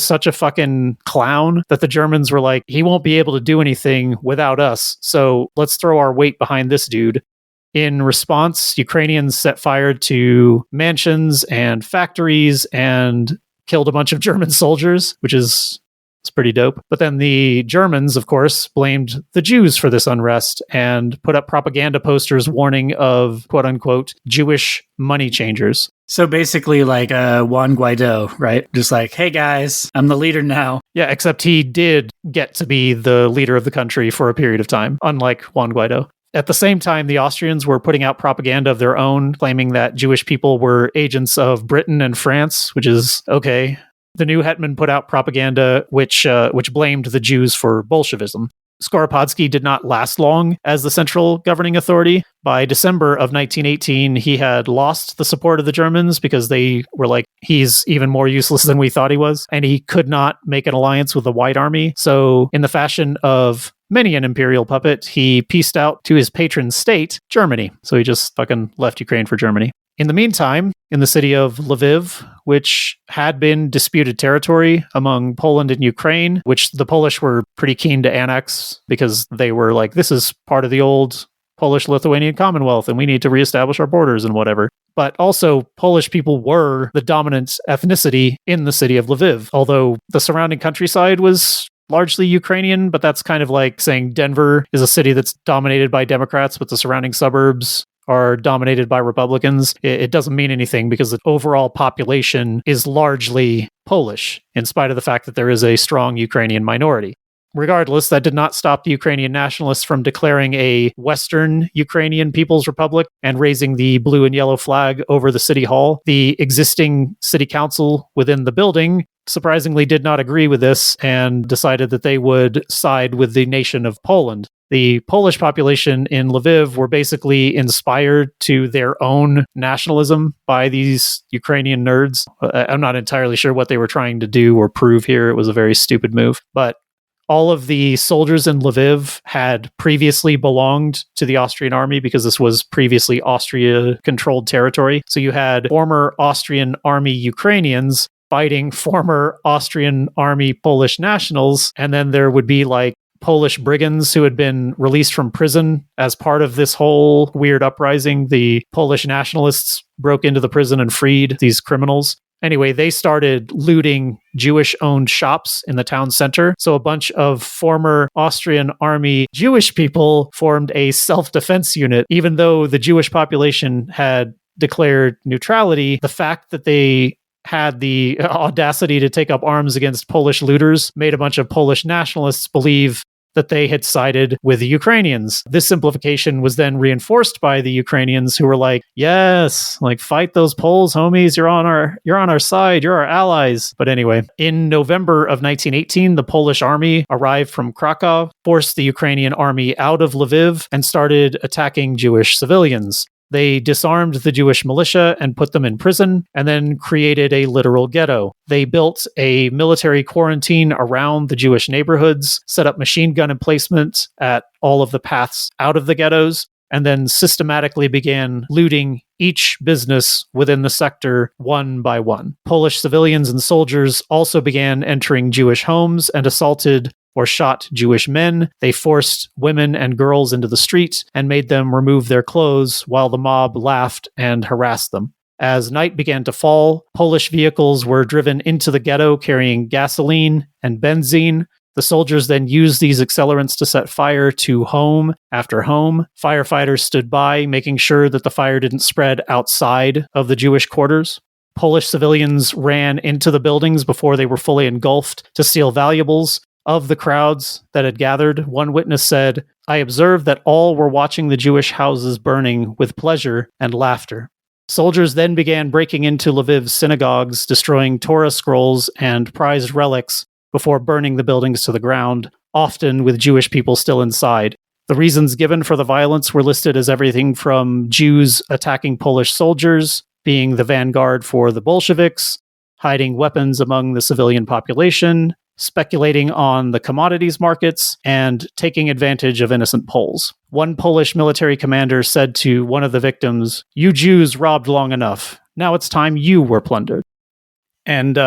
such a fucking clown that the Germans were like, he won't be able to do anything without us. So let's throw our weight behind this dude. In response, Ukrainians set fire to mansions and factories and killed a bunch of German soldiers, which is it's pretty dope. But then the Germans, of course, blamed the Jews for this unrest and put up propaganda posters warning of quote unquote Jewish money changers. So basically like Juan Guaido, right? Just like, hey guys, I'm the leader now. Yeah, except he did get to be the leader of the country for a period of time, unlike Juan Guaido. At the same time, the Austrians were putting out propaganda of their own, claiming that Jewish people were agents of Britain and France, which is okay. The new hetman put out propaganda which blamed the Jews for Bolshevism. Skoropadsky did not last long as the central governing authority. By December of 1918, he had lost the support of the Germans because they were like, he's even more useless than we thought he was, and he could not make an alliance with the White Army. So in the fashion of many an imperial puppet, he pieced out to his patron state, Germany. So he just fucking left Ukraine for Germany. In the meantime, in the city of Lviv, which had been disputed territory among Poland and Ukraine, which the Polish were pretty keen to annex because they were like, this is part of the old Polish-Lithuanian Commonwealth and we need to reestablish our borders and whatever. But also, Polish people were the dominant ethnicity in the city of Lviv, although the surrounding countryside was largely Ukrainian, but that's kind of like saying Denver is a city that's dominated by Democrats, but the surrounding suburbs are dominated by Republicans. It doesn't mean anything because the overall population is largely Polish, in spite of the fact that there is a strong Ukrainian minority. Regardless, that did not stop the Ukrainian nationalists from declaring a Western Ukrainian People's Republic and raising the blue and yellow flag over the city hall. The existing city council within the building surprisingly did not agree with this and decided that they would side with the nation of Poland. The Polish population in Lviv were basically inspired to their own nationalism by these Ukrainian nerds. I'm not entirely sure what they were trying to do or prove here. It was a very stupid move. But all of the soldiers in Lviv had previously belonged to the Austrian army because this was previously Austria-controlled territory. So you had former Austrian army Ukrainians fighting former Austrian army Polish nationals, and then there would be like Polish brigands who had been released from prison as part of this whole weird uprising. The Polish nationalists broke into the prison and freed these criminals. Anyway, they started looting Jewish-owned shops in the town center. So a bunch of former Austrian army Jewish people formed a self-defense unit. Even though the Jewish population had declared neutrality, the fact that they had the audacity to take up arms against Polish looters made a bunch of Polish nationalists believe that they had sided with the Ukrainians. This simplification was then reinforced by the Ukrainians who were like, yes, like fight those Poles, homies, you're on our side, you're our allies. But anyway, in November of 1918, the Polish army arrived from Krakow, forced the Ukrainian army out of Lviv, and started attacking Jewish civilians. They disarmed the Jewish militia and put them in prison, and then created a literal ghetto. They built a military quarantine around the Jewish neighborhoods, set up machine gun emplacement at all of the paths out of the ghettos, and then systematically began looting each business within the sector one by one. Polish civilians and soldiers also began entering Jewish homes and assaulted or shot Jewish men. They forced women and girls into the street and made them remove their clothes while the mob laughed and harassed them. As night began to fall, Polish vehicles were driven into the ghetto carrying gasoline and benzene. The soldiers then used these accelerants to set fire to home after home. Firefighters stood by, making sure that the fire didn't spread outside of the Jewish quarters. Polish civilians ran into the buildings before they were fully engulfed to steal valuables. Of the crowds that had gathered, one witness said, "I observed that all were watching the Jewish houses burning with pleasure and laughter." Soldiers then began breaking into Lviv's synagogues, destroying Torah scrolls and prized relics before burning the buildings to the ground, often with Jewish people still inside. The reasons given for the violence were listed as everything from Jews attacking Polish soldiers, being the vanguard for the Bolsheviks, hiding weapons among the civilian population, speculating on the commodities markets, and taking advantage of innocent Poles. One Polish military commander said to one of the victims, "You Jews robbed long enough. Now it's time you were plundered." And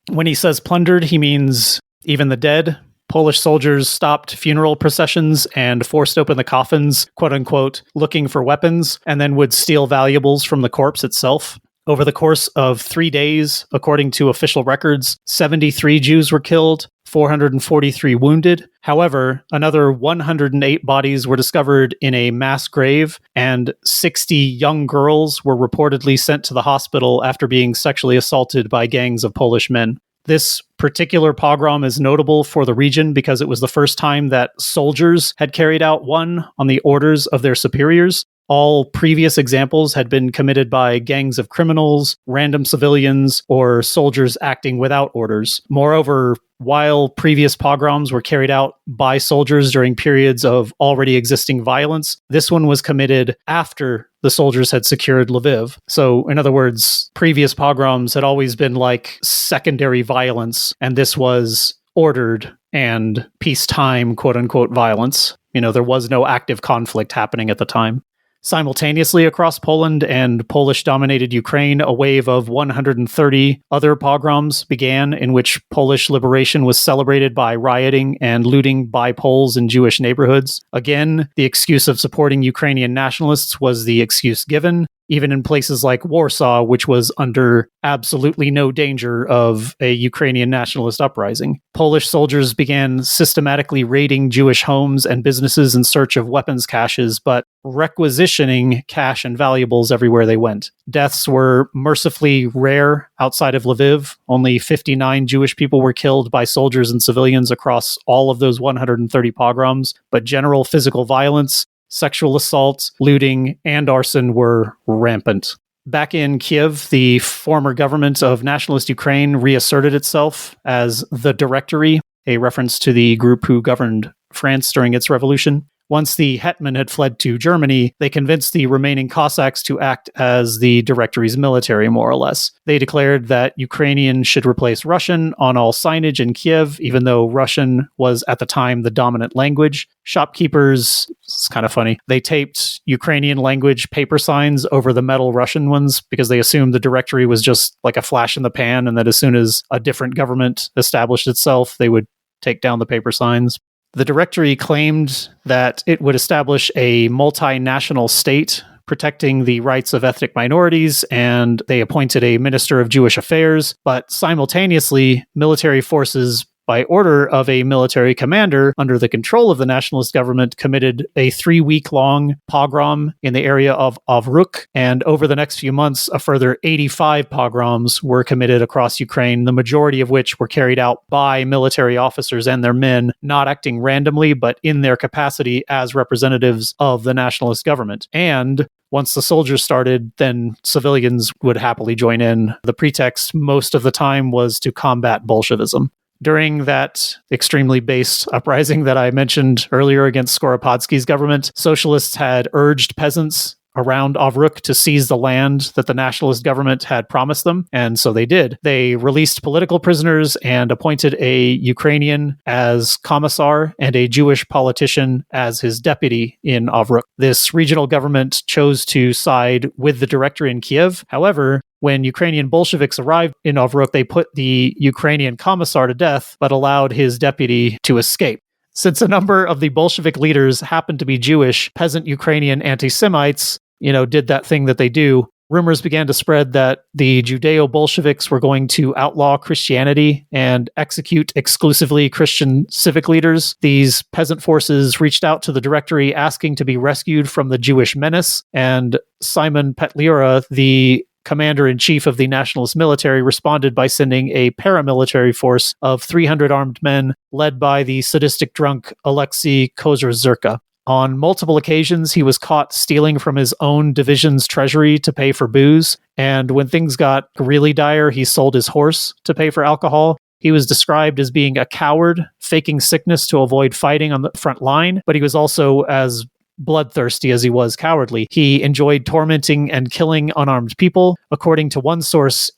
when he says plundered, he means even the dead. Polish soldiers stopped funeral processions and forced open the coffins, quote unquote, looking for weapons, and then would steal valuables from the corpse itself. Over the course of 3 days, according to official records, 73 Jews were killed, 443 wounded. However, another 108 bodies were discovered in a mass grave, and 60 young girls were reportedly sent to the hospital after being sexually assaulted by gangs of Polish men. This particular pogrom is notable for the region because it was the first time that soldiers had carried out one on the orders of their superiors. All previous examples had been committed by gangs of criminals, random civilians, or soldiers acting without orders. Moreover, while previous pogroms were carried out by soldiers during periods of already existing violence, this one was committed after the soldiers had secured Lviv. So, in other words, previous pogroms had always been like secondary violence, and this was ordered and peacetime, quote-unquote, violence. There was no active conflict happening at the time. Simultaneously across Poland and Polish-dominated Ukraine, a wave of 130 other pogroms began, in which Polish liberation was celebrated by rioting and looting by Poles in Jewish neighborhoods. Again, the excuse of supporting Ukrainian nationalists was the excuse given, even in places like Warsaw, which was under absolutely no danger of a Ukrainian nationalist uprising. Polish soldiers began systematically raiding Jewish homes and businesses in search of weapons caches, but requisitioning cash and valuables everywhere they went. Deaths were mercifully rare outside of Lviv. Only 59 Jewish people were killed by soldiers and civilians across all of those 130 pogroms, but general physical violence, sexual assault, looting, and arson were rampant. Back in Kiev, the former government of nationalist Ukraine reasserted itself as the Directory, a reference to the group who governed France during its revolution. Once the hetman had fled to Germany, they convinced the remaining Cossacks to act as the Directory's military, more or less. They declared that Ukrainian should replace Russian on all signage in Kiev, even though Russian was at the time the dominant language. Shopkeepers, it's kind of funny, they taped Ukrainian language paper signs over the metal Russian ones because they assumed the Directory was just like a flash in the pan, and that as soon as a different government established itself, they would take down the paper signs. The Directory claimed that it would establish a multinational state protecting the rights of ethnic minorities, and they appointed a minister of Jewish affairs, but simultaneously, military forces, by order of a military commander under the control of the nationalist government, committed a 3-week-long pogrom in the area of Ovruk, and over the next few months, a further 85 pogroms were committed across Ukraine, the majority of which were carried out by military officers and their men, not acting randomly, but in their capacity as representatives of the nationalist government. And once the soldiers started, then civilians would happily join in. The pretext most of the time was to combat Bolshevism. During that extremely based uprising that I mentioned earlier against Skoropadsky's government, socialists had urged peasants around Ovruk to seize the land that the nationalist government had promised them, and so they did. They released political prisoners and appointed a Ukrainian as commissar and a Jewish politician as his deputy in Ovruk. This regional government chose to side with the Directory in Kiev. However, when Ukrainian Bolsheviks arrived in Ovruk, they put the Ukrainian commissar to death, but allowed his deputy to escape. Since a number of the Bolshevik leaders happened to be Jewish, peasant Ukrainian anti-Semites, did that thing that they do. Rumors began to spread that the Judeo-Bolsheviks were going to outlaw Christianity and execute exclusively Christian civic leaders. These peasant forces reached out to the Directory asking to be rescued from the Jewish menace, and Simon Petliura, the commander-in-chief of the nationalist military, responded by sending a paramilitary force of 300 armed men led by the sadistic drunk Alexei Kozherzurka. On multiple occasions, he was caught stealing from his own division's treasury to pay for booze, and when things got really dire, he sold his horse to pay for alcohol. He was described as being a coward, faking sickness to avoid fighting on the front line, but he was also as bloodthirsty as he was cowardly. He enjoyed tormenting and killing unarmed people. According to one source,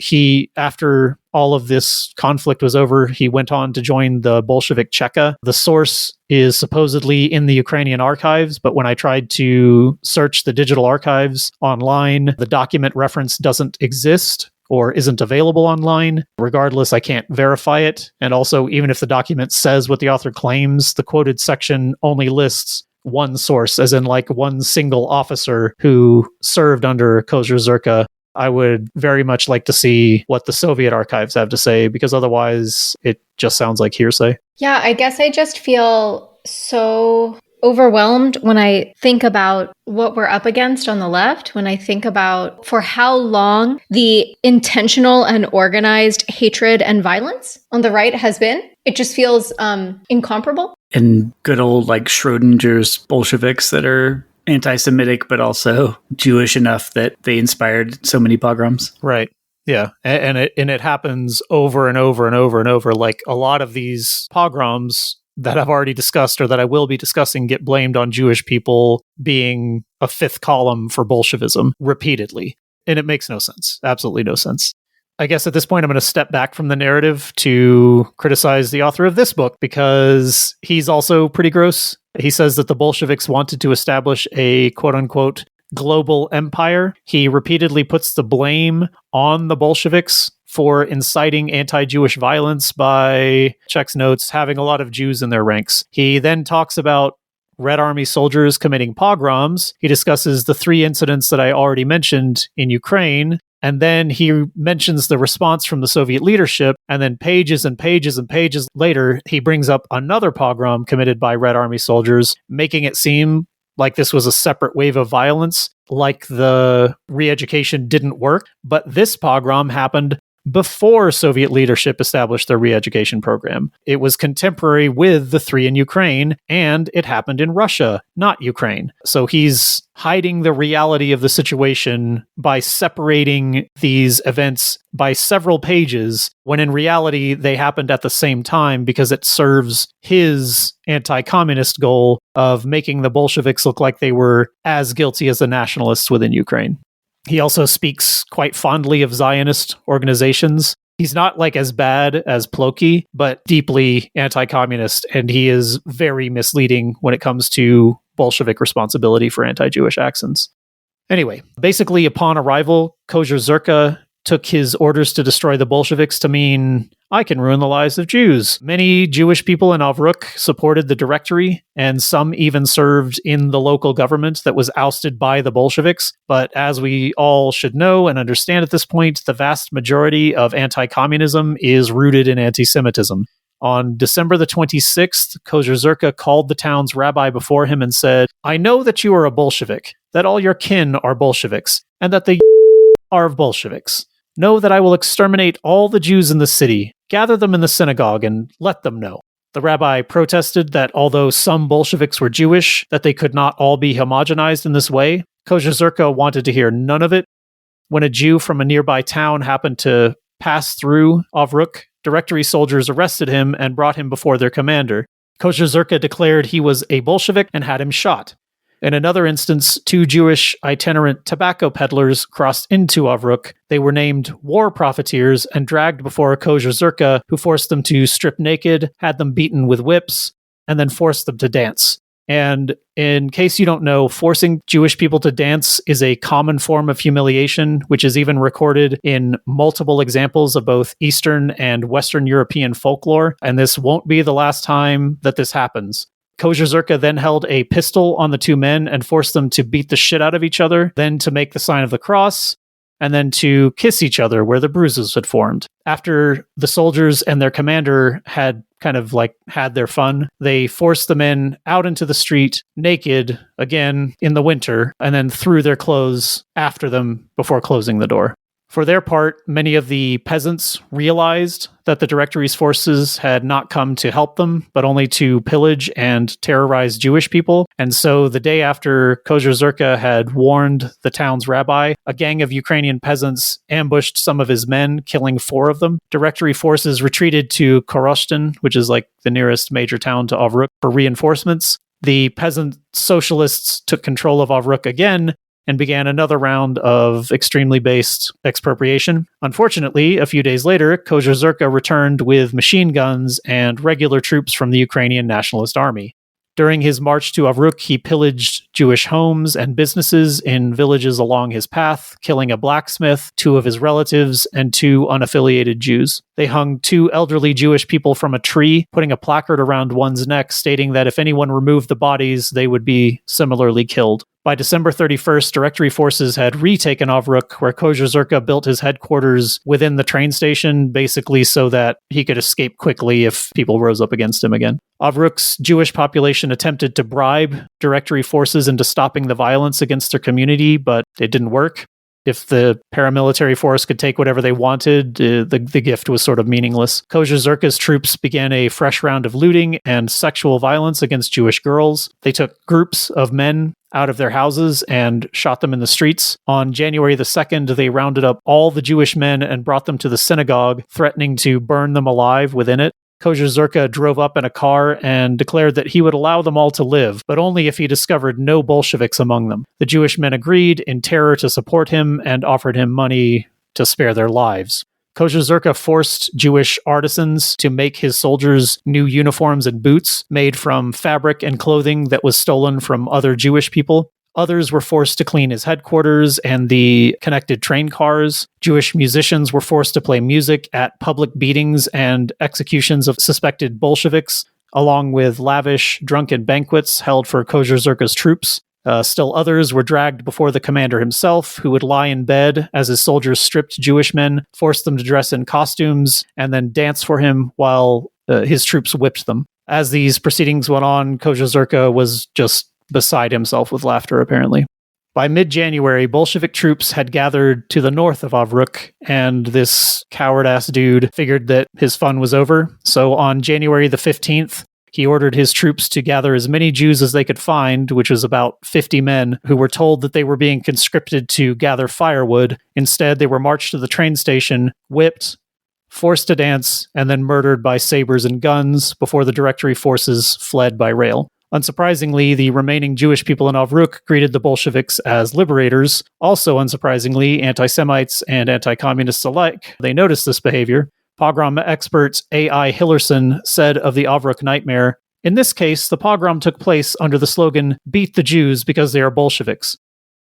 after all of this conflict was over, he went on to join the Bolshevik Cheka. The source is supposedly in the Ukrainian archives, but when I tried to search the digital archives online, the document reference doesn't exist or isn't available online. Regardless, I can't verify it. And also, even if the document says what the author claims, the quoted section only lists one source, as in like one single officer who served under Kozhar-Zherka. I would very much like to see what the Soviet archives have to say, because otherwise it just sounds like hearsay. Yeah, I guess I just feel so overwhelmed when I think about what we're up against on the left, when I think about for how long the intentional and organized hatred and violence on the right has been. It just feels incomparable. And good old like Schrodinger's Bolsheviks that are anti-Semitic, but also Jewish enough that they inspired so many pogroms. Right. Yeah. And it happens over and over and over and over. Like a lot of these pogroms that I've already discussed or that I will be discussing get blamed on Jewish people being a fifth column for Bolshevism repeatedly. And it makes no sense. Absolutely no sense. I guess at this point, I'm going to step back from the narrative to criticize the author of this book because he's also pretty gross. He says that the Bolsheviks wanted to establish a quote-unquote global empire. He repeatedly puts the blame on the Bolsheviks for inciting anti-Jewish violence by, checks notes, having a lot of Jews in their ranks. He then talks about Red Army soldiers committing pogroms. He discusses the 3 incidents that I already mentioned in Ukraine. And then he mentions the response from the Soviet leadership. And then pages and pages and pages later, he brings up another pogrom committed by Red Army soldiers, making it seem like this was a separate wave of violence, like the re-education didn't work. But this pogrom happened before Soviet leadership established their re-education program. It was contemporary with the 3 in Ukraine, and it happened in Russia, not Ukraine. So he's hiding the reality of the situation by separating these events by several pages, when in reality they happened at the same time because it serves his anti-communist goal of making the Bolsheviks look like they were as guilty as the nationalists within Ukraine. He also speaks quite fondly of Zionist organizations. He's not like as bad as Plocky, but deeply anti-communist, and he is very misleading when it comes to Bolshevik responsibility for anti-Jewish actions. Anyway, basically upon arrival, Kozhar-Zherka took his orders to destroy the Bolsheviks to mean, I can ruin the lives of Jews. Many Jewish people in Ovruk supported the Directory, and some even served in the local government that was ousted by the Bolsheviks. But as we all should know and understand at this point, the vast majority of anti-communism is rooted in anti-Semitism. On December the 26th, Kozhar-Zherka called the town's rabbi before him and said, I know that you are a Bolshevik, that all your kin are Bolsheviks, and that the are of Bolsheviks. Know that I will exterminate all the Jews in the city, gather them in the synagogue, and let them know. The rabbi protested that although some Bolsheviks were Jewish, that they could not all be homogenized in this way. Kozhar-Zherka wanted to hear none of it. When a Jew from a nearby town happened to pass through Ovruk, Directory soldiers arrested him and brought him before their commander. Kozhar-Zherka declared he was a Bolshevik and had him shot. In another instance, 2 Jewish itinerant tobacco peddlers crossed into Ovruk. They were named war profiteers and dragged before Kozhar-Zherka, who forced them to strip naked, had them beaten with whips, and then forced them to dance. And in case you don't know, forcing Jewish people to dance is a common form of humiliation, which is even recorded in multiple examples of both Eastern and Western European folklore. And this won't be the last time that this happens. Kozhar-Zherka then held a pistol on the 2 men and forced them to beat the shit out of each other, then to make the sign of the cross, and then to kiss each other where the bruises had formed. After the soldiers and their commander had kind of like had their fun, they forced the men out into the street naked, again in the winter, and then threw their clothes after them before closing the door. For their part, many of the peasants realized that the Directory's forces had not come to help them, but only to pillage and terrorize Jewish people. And so the day after Kozhar-Zherka had warned the town's rabbi, a gang of Ukrainian peasants ambushed some of his men, killing 4 of them. Directory forces retreated to Koroshtin, which is like the nearest major town to Ovruk, for reinforcements. the peasant socialists took control of Avrukh again and began another round of extremely based expropriation. Unfortunately, a few days later, Kozhezurka returned with machine guns and regular troops from the Ukrainian Nationalist Army. During his march to Avrukh, he pillaged Jewish homes and businesses in villages along his path, killing a blacksmith, 2 of his relatives, and 2 unaffiliated Jews. They hung 2 elderly Jewish people from a tree, putting a placard around one's neck stating that if anyone removed the bodies, they would be similarly killed. By December 31st, Directory forces had retaken Avrukh, where Kozhezurka built his headquarters within the train station, basically so that he could escape quickly if people rose up against him again. Avrukh's Jewish population attempted to bribe Directory forces into stopping the violence against their community, but it didn't work. If the paramilitary force could take whatever they wanted, the gift was sort of meaningless. Kozhezurka's troops began a fresh round of looting and sexual violence against Jewish girls. They took groups of men out of their houses and shot them in the streets. On January the 2nd, they rounded up all the Jewish men and brought them to the synagogue, threatening to burn them alive within it. Kozhezurka drove up in a car and declared that he would allow them all to live, but only if he discovered no Bolsheviks among them. The Jewish men agreed in terror to support him and offered him money to spare their lives. Kozhezurka forced Jewish artisans to make his soldiers new uniforms and boots made from fabric and clothing that was stolen from other Jewish people. Others were forced to clean his headquarters and the connected train cars. Jewish musicians were forced to play music at public beatings and executions of suspected Bolsheviks, along with lavish drunken banquets held for Kozhezurka's troops. Still others were dragged before the commander himself, who would lie in bed as his soldiers stripped Jewish men, forced them to dress in costumes, and then dance for him while his troops whipped them. As these proceedings went on, Kozhezurka was just beside himself with laughter, apparently. By mid-January, Bolshevik troops had gathered to the north of Avrukh, and this coward-ass dude figured that his fun was over. So on January the 15th, he ordered his troops to gather as many Jews as they could find, which was about 50 men, who were told that they were being conscripted to gather firewood. Instead, they were marched to the train station, whipped, forced to dance, and then murdered by sabers and guns before the Directory forces fled by rail. Unsurprisingly, the remaining Jewish people in Avrukh greeted the Bolsheviks as liberators. Also unsurprisingly, anti-Semites and anti-communists alike, they noticed this behavior. Pogrom expert A.I. Hillerson said of the Avrukh nightmare, "In this case, the pogrom took place under the slogan, 'Beat the Jews because they are Bolsheviks.'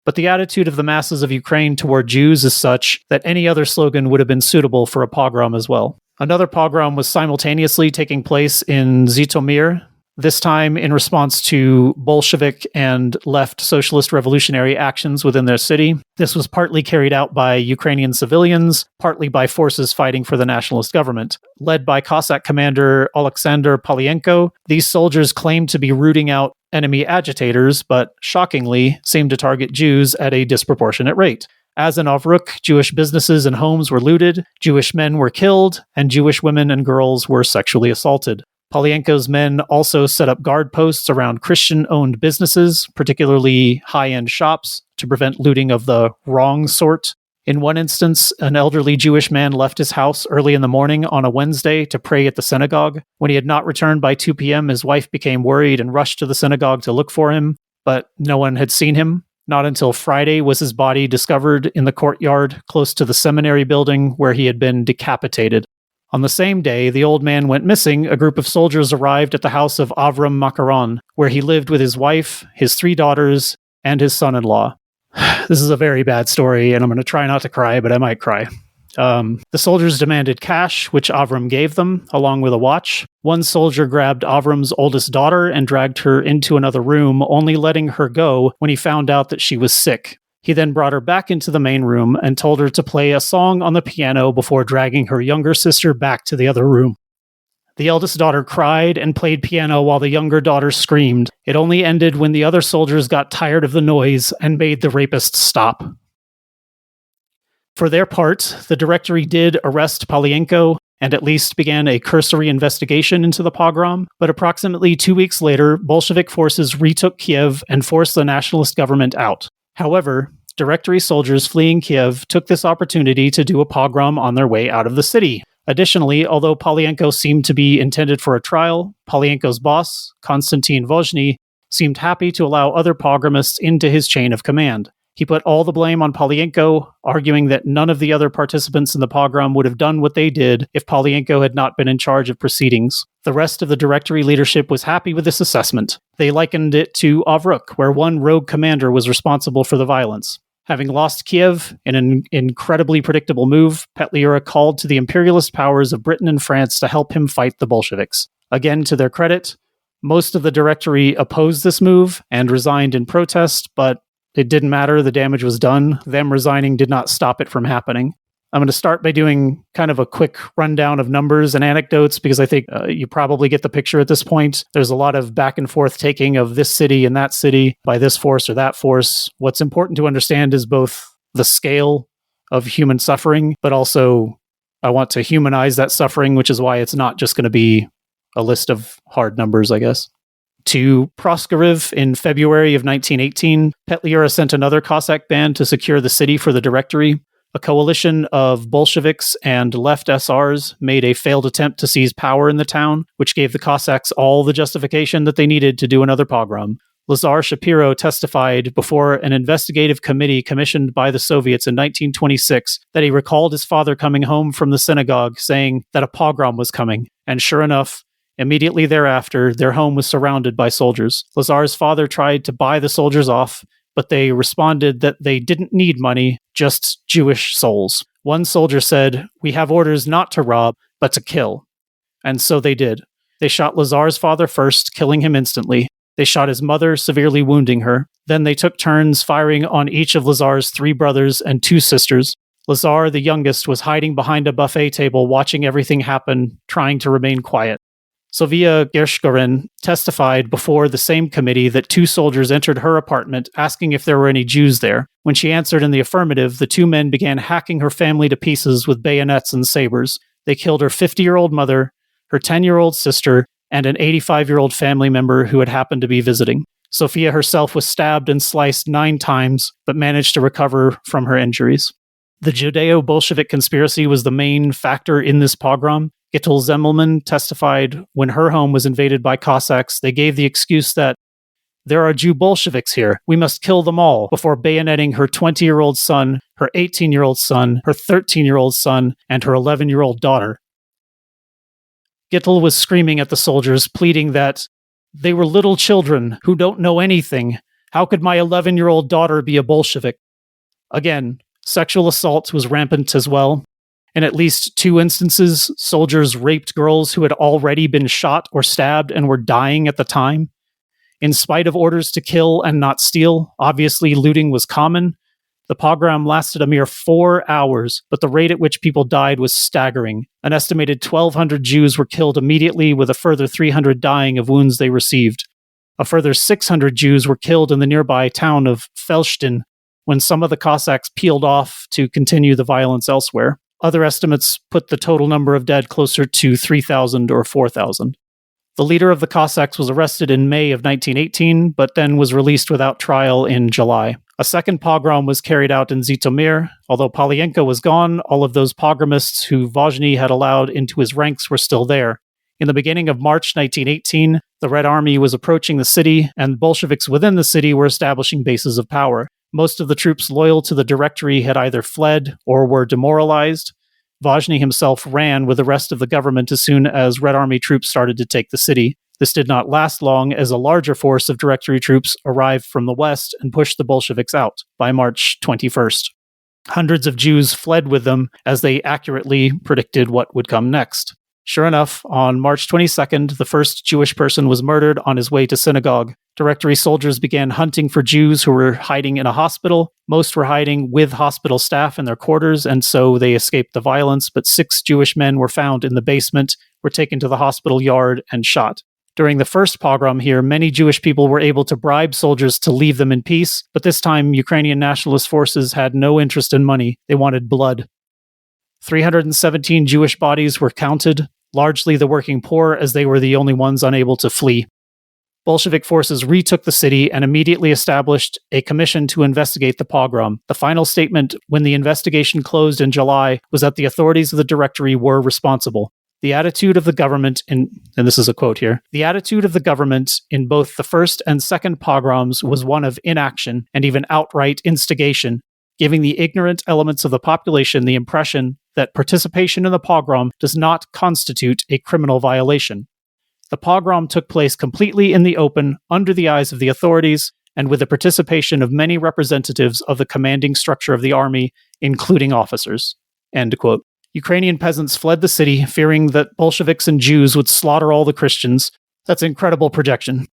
But the attitude of the masses of Ukraine toward Jews is such that any other slogan would have been suitable for a pogrom as well." Another pogrom was simultaneously taking place in Zhytomyr, this time in response to Bolshevik and left socialist revolutionary actions within their city. This was partly carried out by Ukrainian civilians, partly by forces fighting for the nationalist government. Led by Cossack commander Alexander Polyenko, these soldiers claimed to be rooting out enemy agitators, but shockingly seemed to target Jews at a disproportionate rate. As in Avrukh, Jewish businesses and homes were looted, Jewish men were killed, and Jewish women and girls were sexually assaulted. Polyenko's men also set up guard posts around Christian-owned businesses, particularly high-end shops, to prevent looting of the wrong sort. In one instance, an elderly Jewish man left his house early in the morning on a Wednesday to pray at the synagogue. When he had not returned by 2 p.m., his wife became worried and rushed to the synagogue to look for him, but no one had seen him. Not until Friday was his body discovered in the courtyard close to the seminary building where he had been decapitated. On the same day the old man went missing, a group of soldiers arrived at the house of Avram Makaron, where he lived with his wife, his 3 daughters, and his son-in-law. This is a very bad story, and I'm going to try not to cry, but I might cry. The soldiers demanded cash, which Avram gave them, along with a watch. One soldier grabbed Avram's oldest daughter and dragged her into another room, only letting her go when he found out that she was sick. He then brought her back into the main room and told her to play a song on the piano before dragging her younger sister back to the other room. The eldest daughter cried and played piano while the younger daughter screamed. It only ended when the other soldiers got tired of the noise and made the rapist stop. For their part, the Directory did arrest Polyenko and at least began a cursory investigation into the pogrom, but approximately 2 weeks later, Bolshevik forces retook Kiev and forced the nationalist government out. However, Directory soldiers fleeing Kiev took this opportunity to do a pogrom on their way out of the city. Additionally, although Polyenko seemed to be intended for a trial, Polyenko's boss, Konstantin Vozhny, seemed happy to allow other pogromists into his chain of command. He put all the blame on Polyenko, arguing that none of the other participants in the pogrom would have done what they did if Polyenko had not been in charge of proceedings. The rest of the Directory leadership was happy with this assessment. They likened it to Ovruk, where one rogue commander was responsible for the violence. Having lost Kiev in an incredibly predictable move, Petliura called to the imperialist powers of Britain and France to help him fight the Bolsheviks. Again, to their credit, most of the Directory opposed this move and resigned in protest, but it didn't matter. The damage was done. Them resigning did not stop it from happening. I'm going to start by doing kind of a quick rundown of numbers and anecdotes because I think you probably get the picture at this point. There's a lot of back and forth taking of this city and that city by this force or that force. What's important to understand is both the scale of human suffering, but also I want to humanize that suffering, which is why it's not just going to be a list of hard numbers, I guess. To Proskuriv in February of 1918, Petliura sent another Cossack band to secure the city for the Directory. A coalition of Bolsheviks and left SRs made a failed attempt to seize power in the town, which gave the Cossacks all the justification that they needed to do another pogrom. Lazar Shapiro testified before an investigative committee commissioned by the Soviets in 1926 that he recalled his father coming home from the synagogue saying that a pogrom was coming, and sure enough, immediately thereafter, their home was surrounded by soldiers. Lazar's father tried to buy the soldiers off, but they responded that they didn't need money, just Jewish souls. One soldier said, "We have orders not to rob, but to kill." And so they did. They shot Lazar's father first, killing him instantly. They shot his mother, severely wounding her. Then they took turns firing on each of Lazar's 3 brothers and 2 sisters. Lazar, the youngest, was hiding behind a buffet table, watching everything happen, trying to remain quiet. Sofia Gershgorin testified before the same committee that 2 soldiers entered her apartment asking if there were any Jews there. When she answered in the affirmative, the 2 men began hacking her family to pieces with bayonets and sabers. They killed her 50-year-old mother, her 10-year-old sister, and an 85-year-old family member who had happened to be visiting. Sofia herself was stabbed and sliced 9 times, but managed to recover from her injuries. The Judeo-Bolshevik conspiracy was the main factor in this pogrom. Gittel Zemmelman testified when her home was invaded by Cossacks, they gave the excuse that there are Jew Bolsheviks here. We must kill them all before bayoneting her 20-year-old son, her 18-year-old son, her 13-year-old son, and her 11-year-old daughter. Gittel was screaming at the soldiers, pleading that they were little children who don't know anything. How could my 11-year-old daughter be a Bolshevik? Again, sexual assault was rampant as well. In at least 2 instances, soldiers raped girls who had already been shot or stabbed and were dying at the time. In spite of orders to kill and not steal, obviously looting was common. The pogrom lasted a mere 4 hours, but the rate at which people died was staggering. An estimated 1,200 Jews were killed immediately, with a further 300 dying of wounds they received. A further 600 Jews were killed in the nearby town of Felshtin, when some of the Cossacks peeled off to continue the violence elsewhere. Other estimates put the total number of dead closer to 3,000 or 4,000. The leader of the Cossacks was arrested in May of 1918, but then was released without trial in July. A second pogrom was carried out in Zhytomyr. Although Polyenko was gone, all of those pogromists who Vozhny had allowed into his ranks were still there. In the beginning of March 1918, the Red Army was approaching the city, and Bolsheviks within the city were establishing bases of power. Most of the troops loyal to the Directory had either fled or were demoralized. Vozhny himself ran with the rest of the government as soon as Red Army troops started to take the city. This did not last long, as a larger force of Directory troops arrived from the west and pushed the Bolsheviks out by March 21st. Hundreds of Jews fled with them as they accurately predicted what would come next. Sure enough, on March 22nd, the first Jewish person was murdered on his way to synagogue. Directory soldiers began hunting for Jews who were hiding in a hospital. Most were hiding with hospital staff in their quarters, and so they escaped the violence, but 6 Jewish men were found in the basement, were taken to the hospital yard, and shot. During the first pogrom here, many Jewish people were able to bribe soldiers to leave them in peace, but this time Ukrainian nationalist forces had no interest in money. They wanted blood. 317 Jewish bodies were counted, largely the working poor, as they were the only ones unable to flee. Bolshevik forces retook the city and immediately established a commission to investigate the pogrom. The final statement, when the investigation closed in July, was that the authorities of the Directory were responsible. The attitude of the government and this is a quote here, the attitude of the government in both the first and second pogroms was one of inaction and even outright instigation, giving the ignorant elements of the population the impression that participation in the pogrom does not constitute a criminal violation. The pogrom took place completely in the open, under the eyes of the authorities, and with the participation of many representatives of the commanding structure of the army, including officers. End quote. Ukrainian peasants fled the city, fearing that Bolsheviks and Jews would slaughter all the Christians. That's incredible projection.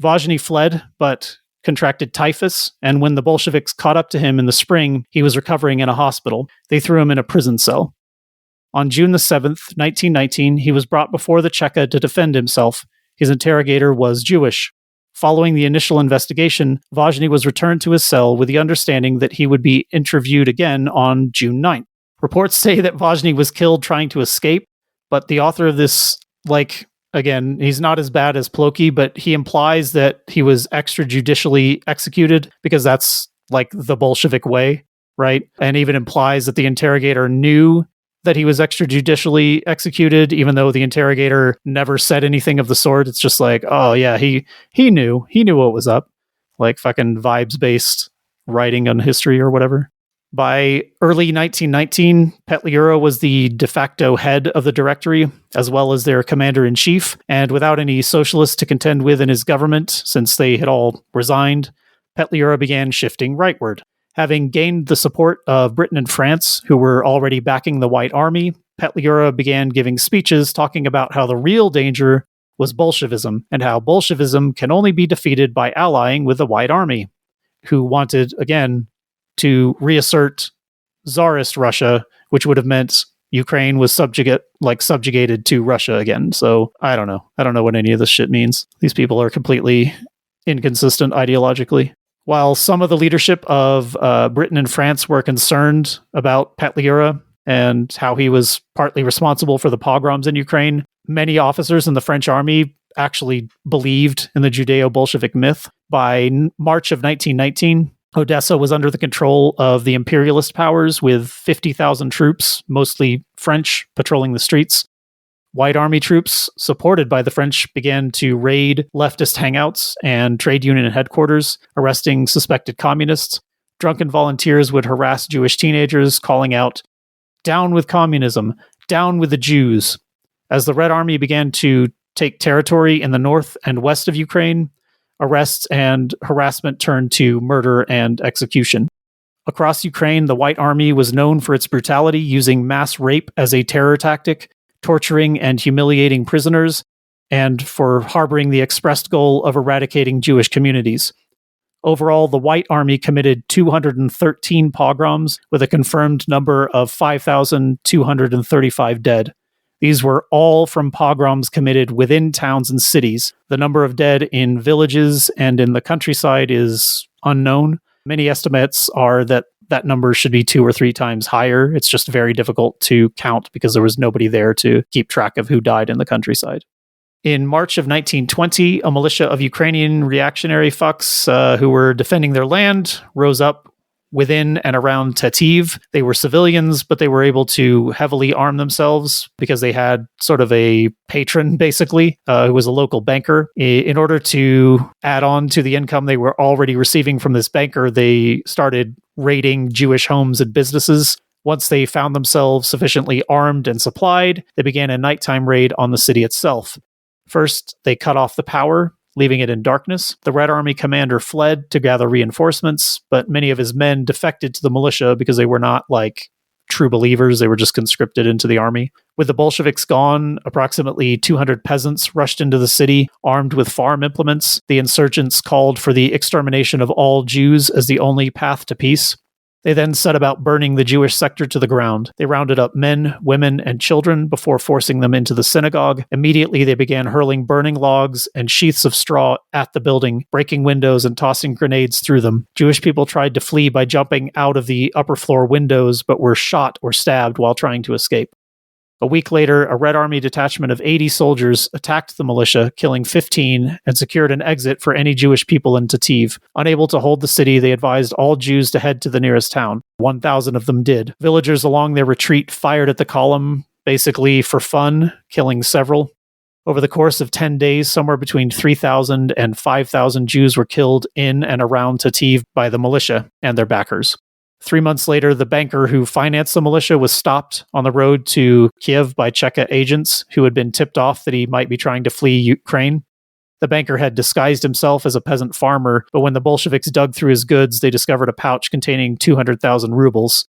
Vazhny fled, but contracted typhus, and when the Bolsheviks caught up to him in the spring, he was recovering in a hospital. They threw him in a prison cell. On June the 7th, 1919, he was brought before the Cheka to defend himself. His interrogator was Jewish. Following the initial investigation, Vazhny was returned to his cell with the understanding that he would be interviewed again on June 9th. Reports say that Vazhny was killed trying to escape, but the author of this, again, he's not as bad as Ploki, but he implies that he was extrajudicially executed because that's like the Bolshevik way, right? And even implies that the interrogator knew that he was extrajudicially executed, even though the interrogator never said anything of the sort. It's just like, oh yeah, he knew what was up, like fucking vibes-based writing on history or whatever. By early 1919, Petliura was the de facto head of the Directory, as well as their commander-in-chief, and without any socialists to contend with in his government, since they had all resigned, Petliura began shifting rightward. Having gained the support of Britain and France, who were already backing the White Army, Petliura began giving speeches talking about how the real danger was Bolshevism, and how Bolshevism can only be defeated by allying with the White Army, who wanted, again, to reassert Tsarist Russia, which would have meant Ukraine was subjugated to Russia again. So I don't know. I don't know what any of this shit means. These people are completely inconsistent ideologically. While some of the leadership of Britain and France were concerned about Petliura and how he was partly responsible for the pogroms in Ukraine, many officers in the French army actually believed in the Judeo-Bolshevik myth. By March of 1919, Odessa was under the control of the imperialist powers with 50,000 troops, mostly French, patrolling the streets. White Army troops, supported by the French, began to raid leftist hangouts and trade union headquarters, arresting suspected communists. Drunken volunteers would harass Jewish teenagers, calling out, "Down with communism! Down with the Jews!" As the Red Army began to take territory in the north and west of Ukraine, arrests and harassment turned to murder and execution. Across Ukraine, the White Army was known for its brutality, using mass rape as a terror tactic, torturing and humiliating prisoners, and for harboring the expressed goal of eradicating Jewish communities. Overall, the White Army committed 213 pogroms, with a confirmed number of 5,235 dead. These were all from pogroms committed within towns and cities. The number of dead in villages and in the countryside is unknown. Many estimates are that that number should be 2 or 3 times higher. It's just very difficult to count because there was nobody there to keep track of who died in the countryside. In March of 1920, a militia of Ukrainian reactionary fucks who were defending their land rose up within and around Tetiv. They were civilians, but they were able to heavily arm themselves because they had sort of a patron, basically, who was a local banker. In order to add on to the income they were already receiving from this banker, they started raiding Jewish homes and businesses. Once they found themselves sufficiently armed and supplied, they began a nighttime raid on the city itself. First, they cut off the power, leaving it in darkness. The Red Army commander fled to gather reinforcements, but many of his men defected to the militia because they were not true believers. They were just conscripted into the army. With the Bolsheviks gone, approximately 200 peasants rushed into the city, armed with farm implements. The insurgents called for the extermination of all Jews as the only path to peace. They then set about burning the Jewish sector to the ground. They rounded up men, women, and children before forcing them into the synagogue. Immediately, they began hurling burning logs and sheaths of straw at the building, breaking windows and tossing grenades through them. Jewish people tried to flee by jumping out of the upper floor windows, but were shot or stabbed while trying to escape. A week later, a Red Army detachment of 80 soldiers attacked the militia, killing 15, and secured an exit for any Jewish people in Tetiv. Unable to hold the city, they advised all Jews to head to the nearest town. 1,000 of them did. Villagers along their retreat fired at the column, basically for fun, killing several. Over the course of 10 days, somewhere between 3,000 and 5,000 Jews were killed in and around Ttiv by the militia and their backers. 3 months later, the banker who financed the militia was stopped on the road to Kiev by Cheka agents who had been tipped off that he might be trying to flee Ukraine. The banker had disguised himself as a peasant farmer, but when the Bolsheviks dug through his goods, they discovered a pouch containing 200,000 rubles.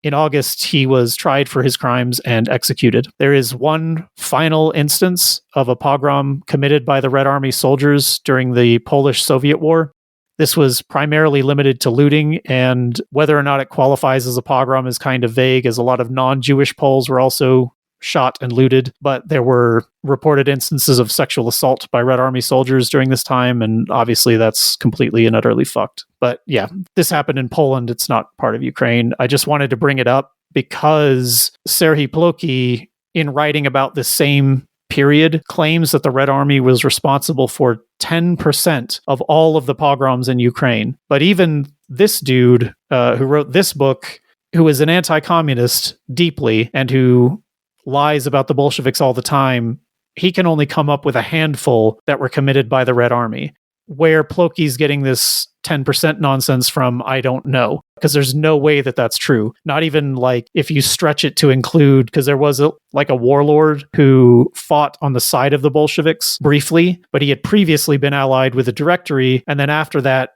In August, he was tried for his crimes and executed. There is one final instance of a pogrom committed by the Red Army soldiers during the Polish-Soviet War. This was primarily limited to looting, and whether or not it qualifies as a pogrom is kind of vague, as a lot of non-Jewish Poles were also shot and looted, but there were reported instances of sexual assault by Red Army soldiers during this time, and obviously that's completely and utterly fucked. But yeah, this happened in Poland. It's not part of Ukraine. I just wanted to bring it up because Serhiy Plokhy, in writing about this same period, claims that the Red Army was responsible for 10% of all of the pogroms in Ukraine. But even this dude who wrote this book, who is an anti-communist deeply and who lies about the Bolsheviks all the time, he can only come up with a handful that were committed by the Red Army. Where Plokhy's getting this 10% nonsense from, I don't know, because there's no way that that's true. Not even like if you stretch it to include, because there was a warlord who fought on the side of the Bolsheviks briefly, but he had previously been allied with the Directory. And then after that,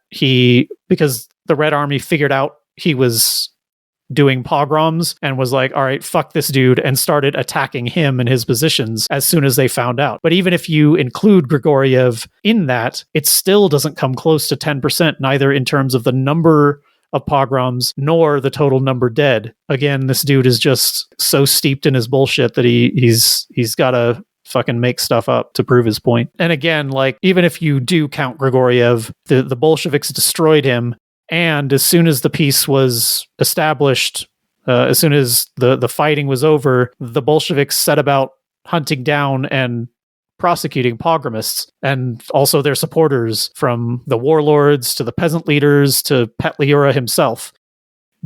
because the Red Army figured out he was doing pogroms and was like, all right, fuck this dude, and started attacking him and his positions as soon as they found out. But even if you include Grigoriev in that, it still doesn't come close to 10%, neither in terms of the number of pogroms nor the total number dead. Again, this dude is just so steeped in his bullshit that he's got to fucking make stuff up to prove his point. And again, like, even if you do count Grigoriev, the Bolsheviks destroyed him. And as soon as the peace was established, as soon as the fighting was over, the Bolsheviks set about hunting down and prosecuting pogromists, and also their supporters, from the warlords to the peasant leaders to Petliura himself.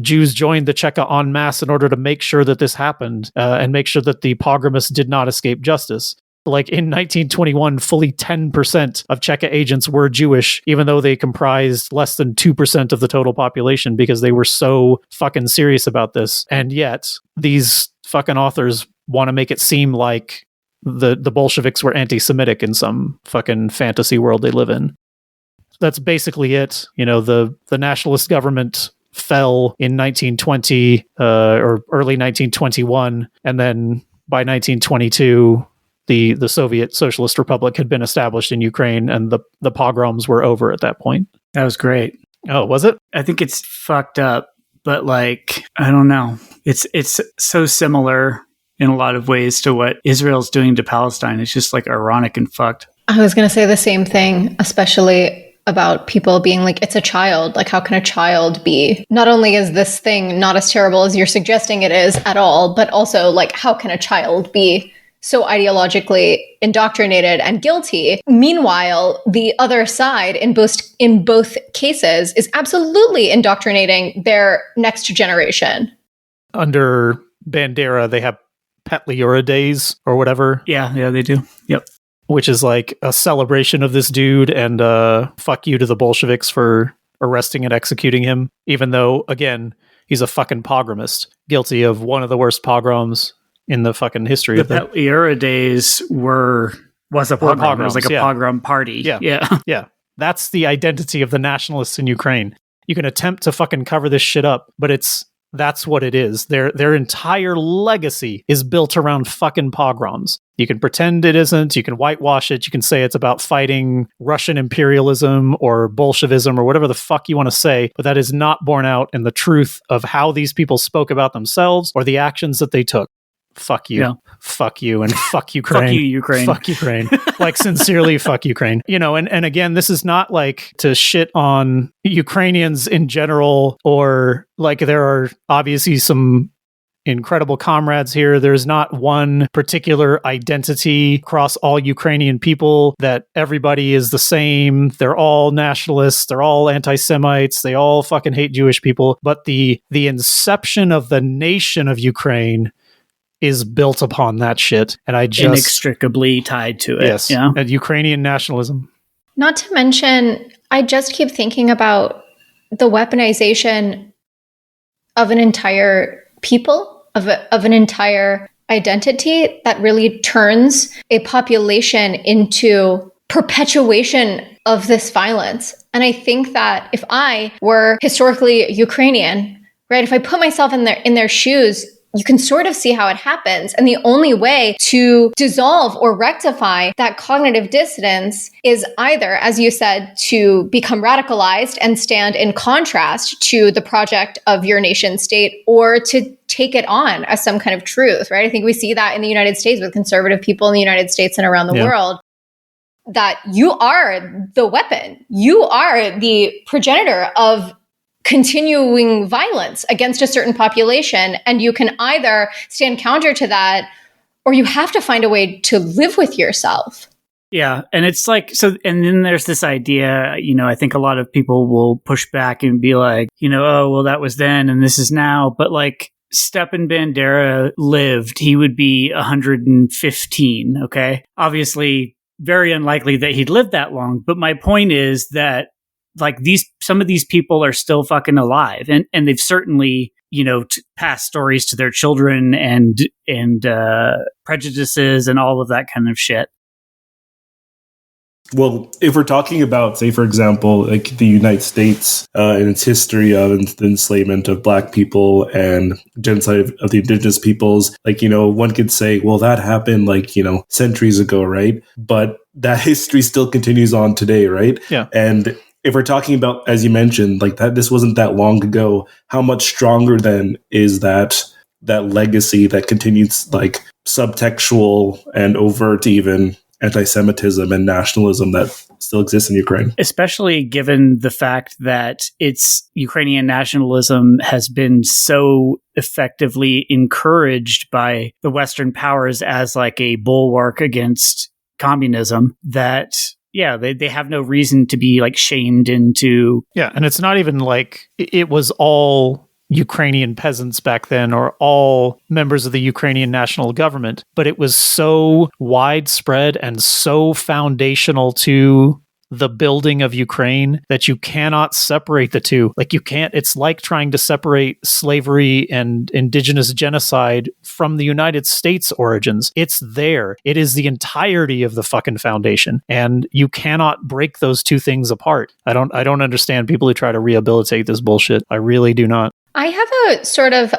Jews joined the Cheka en masse in order to make sure that this happened and make sure that the pogromists did not escape justice. Like in 1921, fully 10% of Cheka agents were Jewish, even though they comprised less than 2% of the total population, because they were so fucking serious about this. And yet, these fucking authors want to make it seem like the Bolsheviks were anti-Semitic in some fucking fantasy world they live in. That's basically it. You know, the nationalist government fell in 1920 or early 1921, and then by 1922... The Soviet Socialist Republic had been established in Ukraine, and the pogroms were over at that point. That was great. Oh, was it? I think it's fucked up, but like, I don't know. It's so similar in a lot of ways to what Israel's doing to Palestine. It's just like ironic and fucked. I was going to say the same thing, especially about people being like, it's a child. Like, how can a child be? Not only is this thing not as terrible as you're suggesting it is at all, but also, like, how can a child be so ideologically indoctrinated and guilty? Meanwhile, the other side in both cases is absolutely indoctrinating their next generation. Under Bandera, they have Petliura Days or whatever. Yeah, they do. Yep. Which is like a celebration of this dude, and fuck you to the Bolsheviks for arresting and executing him, even though, again, he's a fucking pogromist, guilty of one of the worst pogroms in the fucking history of the Petliura days was a pogrom. It was like a pogrom party. Yeah. That's the identity of the nationalists in Ukraine. You can attempt to fucking cover this shit up, but that's what it is. Their entire legacy is built around fucking pogroms. You can pretend it isn't, you can whitewash it, you can say it's about fighting Russian imperialism or Bolshevism or whatever the fuck you want to say, but that is not borne out in the truth of how these people spoke about themselves or the actions that they took. Fuck you. Yeah. Fuck you, and fuck Ukraine. Fuck you, Ukraine. Fuck Ukraine. Like, sincerely, fuck Ukraine. You know, and again, this is not like to shit on Ukrainians in general, or like there are obviously some incredible comrades here. There's not one particular identity across all Ukrainian people that everybody is the same. They're all nationalists. They're all anti-Semites. They all fucking hate Jewish people. But the inception of the nation of Ukraine is built upon that shit. And I just... inextricably tied to it. Yes, yeah? And Ukrainian nationalism. Not to mention, I just keep thinking about the weaponization of an entire people, of an entire identity that really turns a population into perpetuation of this violence. And I think that if I were historically Ukrainian, right, if I put myself in their shoes, you can sort of see how it happens. And the only way to dissolve or rectify that cognitive dissonance is either, as you said, to become radicalized and stand in contrast to the project of your nation state, or to take it on as some kind of truth, right? I think we see that in the United States with conservative people in the United States and around the world, that you are the weapon. You are the progenitor of continuing violence against a certain population. And you can either stand counter to that, or you have to find a way to live with yourself. Yeah. And it's like, so, and then there's this idea, you know, I think a lot of people will push back and be like, you know, oh, well, that was then and this is now. But like, Stepan Bandera lived, he would be 115. Okay. Obviously, very unlikely that he'd lived that long. But my point is that, like, some of these people are still fucking alive, and they've certainly, you know, passed stories to their children and prejudices and all of that kind of shit. Well, if we're talking about, say, for example, like the United States and its history of the enslavement of Black people and genocide of the indigenous peoples, like, you know, one could say, well, that happened like, you know, centuries ago, right? But that history still continues on today, right? Yeah. And if we're talking about, as you mentioned, like that, this wasn't that long ago, how much stronger then is that legacy that continues, like subtextual and overt even anti-Semitism and nationalism that still exists in Ukraine? Especially given the fact that Ukrainian nationalism has been so effectively encouraged by the Western powers as like a bulwark against communism that... yeah, they have no reason to be like shamed into... Yeah, and it's not even like it was all Ukrainian peasants back then or all members of the Ukrainian national government, but it was so widespread and so foundational to the building of Ukraine that you cannot separate the two. Like you can't, it's like trying to separate slavery and indigenous genocide from the United States origins. It's there. It is the entirety of the fucking foundation. And you cannot break those two things apart. I don't understand people who try to rehabilitate this bullshit. I really do not. I have a sort of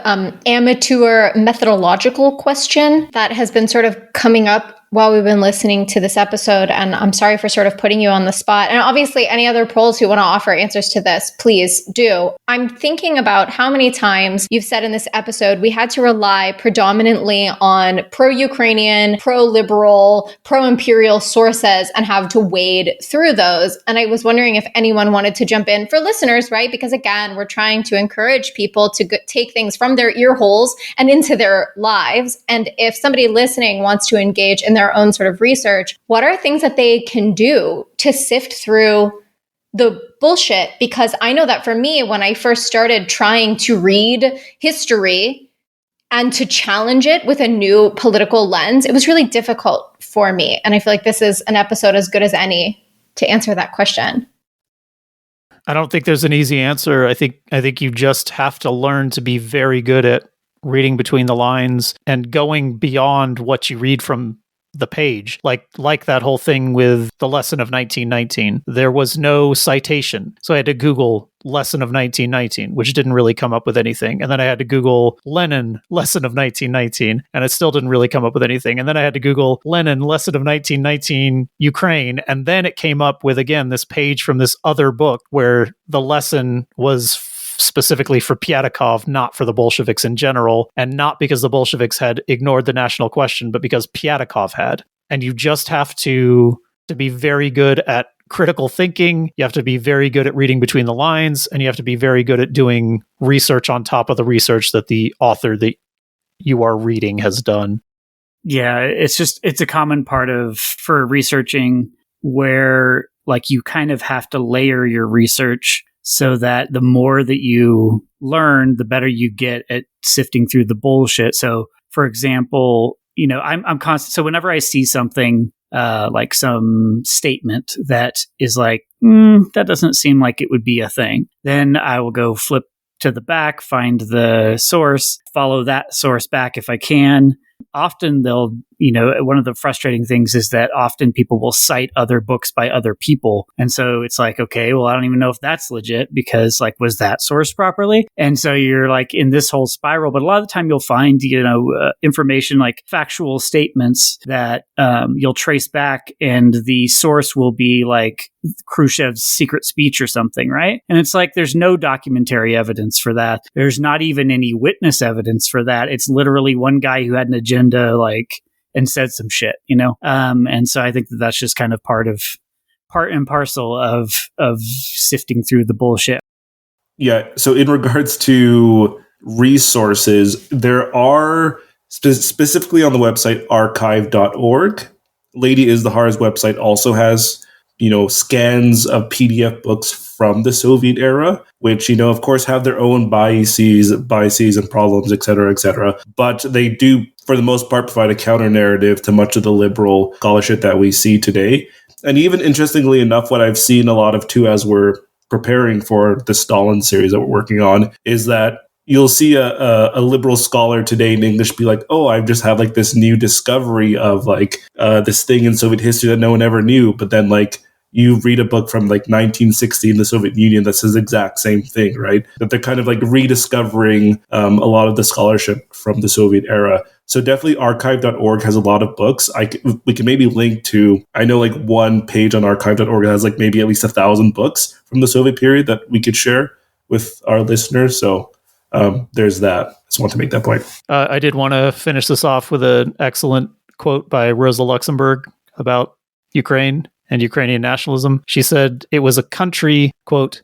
amateur methodological question that has been sort of coming up while we've been listening to this episode, and I'm sorry for sort of putting you on the spot. And obviously, any other proles who want to offer answers to this, please do. I'm thinking about how many times you've said in this episode we had to rely predominantly on pro-Ukrainian, pro-liberal, pro-imperial sources and have to wade through those. And I was wondering if anyone wanted to jump in for listeners, right? Because again, we're trying to encourage people to take things from their ear holes and into their lives. And if somebody listening wants to engage in their own sort of research, what are things that they can do to sift through the bullshit? Because I know that for me, when I first started trying to read history and to challenge it with a new political lens, it was really difficult for me. And I feel like this is an episode as good as any to answer that question. I don't think there's an easy answer. I think you just have to learn to be very good at reading between the lines and going beyond what you read from the page, like that whole thing with the lesson of 1919. There was no citation, so I had to Google lesson of 1919, which didn't really come up with anything. And then I had to Google Lenin lesson of 1919, and it still didn't really come up with anything. And then I had to Google Lenin lesson of 1919 Ukraine, and then it came up with, again, this page from this other book where the lesson was specifically for Pyatakov, not for the Bolsheviks in general, and not because the Bolsheviks had ignored the national question, but because Pyatakov had. And you just have to be very good at critical thinking, you have to be very good at reading between the lines, and you have to be very good at doing research on top of the research that the author that you are reading has done. Yeah, it's a common part for researching where like you kind of have to layer your research so that the more that you learn, the better you get at sifting through the bullshit. So, for example, I'm constant. So whenever I see something like some statement that is like, that doesn't seem like it would be a thing, then I will go flip to the back, find the source, follow that source back if I can. Often they'll, one of the frustrating things is that often people will cite other books by other people. And so it's like, okay, well, I don't even know if that's legit because like, was that sourced properly? And so you're like in this whole spiral, but a lot of the time you'll find, information like factual statements that you'll trace back and the source will be like Khrushchev's secret speech or something, right? And it's like, there's no documentary evidence for that. There's not even any witness evidence for that. It's literally one guy who had an agenda, and said some shit, and so I think that's just kind of part and parcel of sifting through the bullshit. Yeah. So in regards to resources, there are specifically on the website archive.org. Lady Is the Horror's website also has scans of PDF books from the Soviet era, which, of course, have their own biases and problems, et cetera, but they do, for the most part, provide a counter narrative to much of the liberal scholarship that we see today. And even interestingly enough, what I've seen a lot of too, as we're preparing for the Stalin series that we're working on, is that you'll see a liberal scholar today in English be like, oh, I've just had like this new discovery of this thing in Soviet history that no one ever knew. But then you read a book from 1960 in the Soviet Union that says the exact same thing, right? That they're kind of rediscovering a lot of the scholarship from the Soviet era. So definitely archive.org has a lot of books. We can maybe link to, I know one page on archive.org has maybe at least 1,000 books from the Soviet period that we could share with our listeners. So there's that. Just want to make that point. I did want to finish this off with an excellent quote by Rosa Luxemburg about Ukraine and Ukrainian nationalism. She said, it was a country, quote,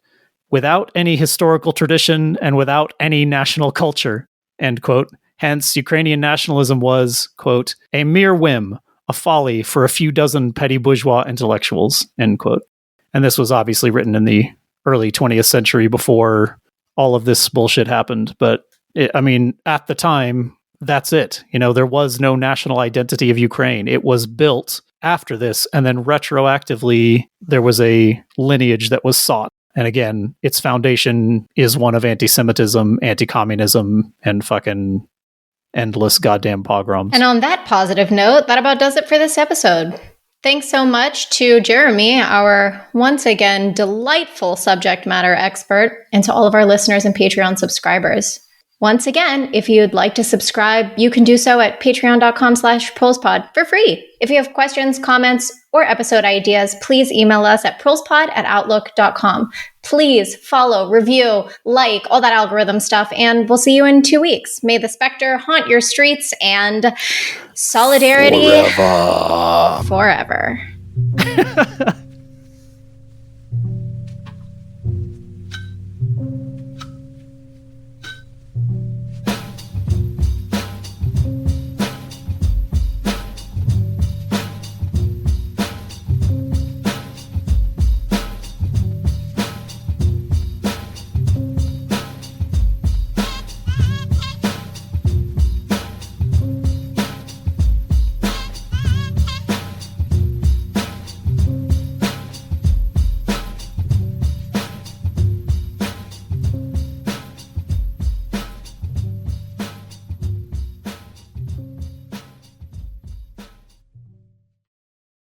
without any historical tradition and without any national culture, end quote. Hence, Ukrainian nationalism was, quote, a mere whim, a folly for a few dozen petty bourgeois intellectuals, end quote. And this was obviously written in the early 20th century before all of this bullshit happened. But at the time, that's it. There was no national identity of Ukraine. It was built after this. And then retroactively, there was a lineage that was sought. And again, its foundation is one of anti-Semitism, anti-communism, and fucking endless goddamn pogroms. And on that positive note, that about does it for this episode. Thanks so much to Jeremy, our once again delightful subject matter expert, and to all of our listeners and Patreon subscribers. Once again, if you'd like to subscribe, you can do so at patreon.com/prolspod for free. If you have questions, comments, or episode ideas, please email us at prolspod@outlook.com. Please follow, review, like, all that algorithm stuff, and we'll see you in 2 weeks. May the specter haunt your streets and solidarity forever.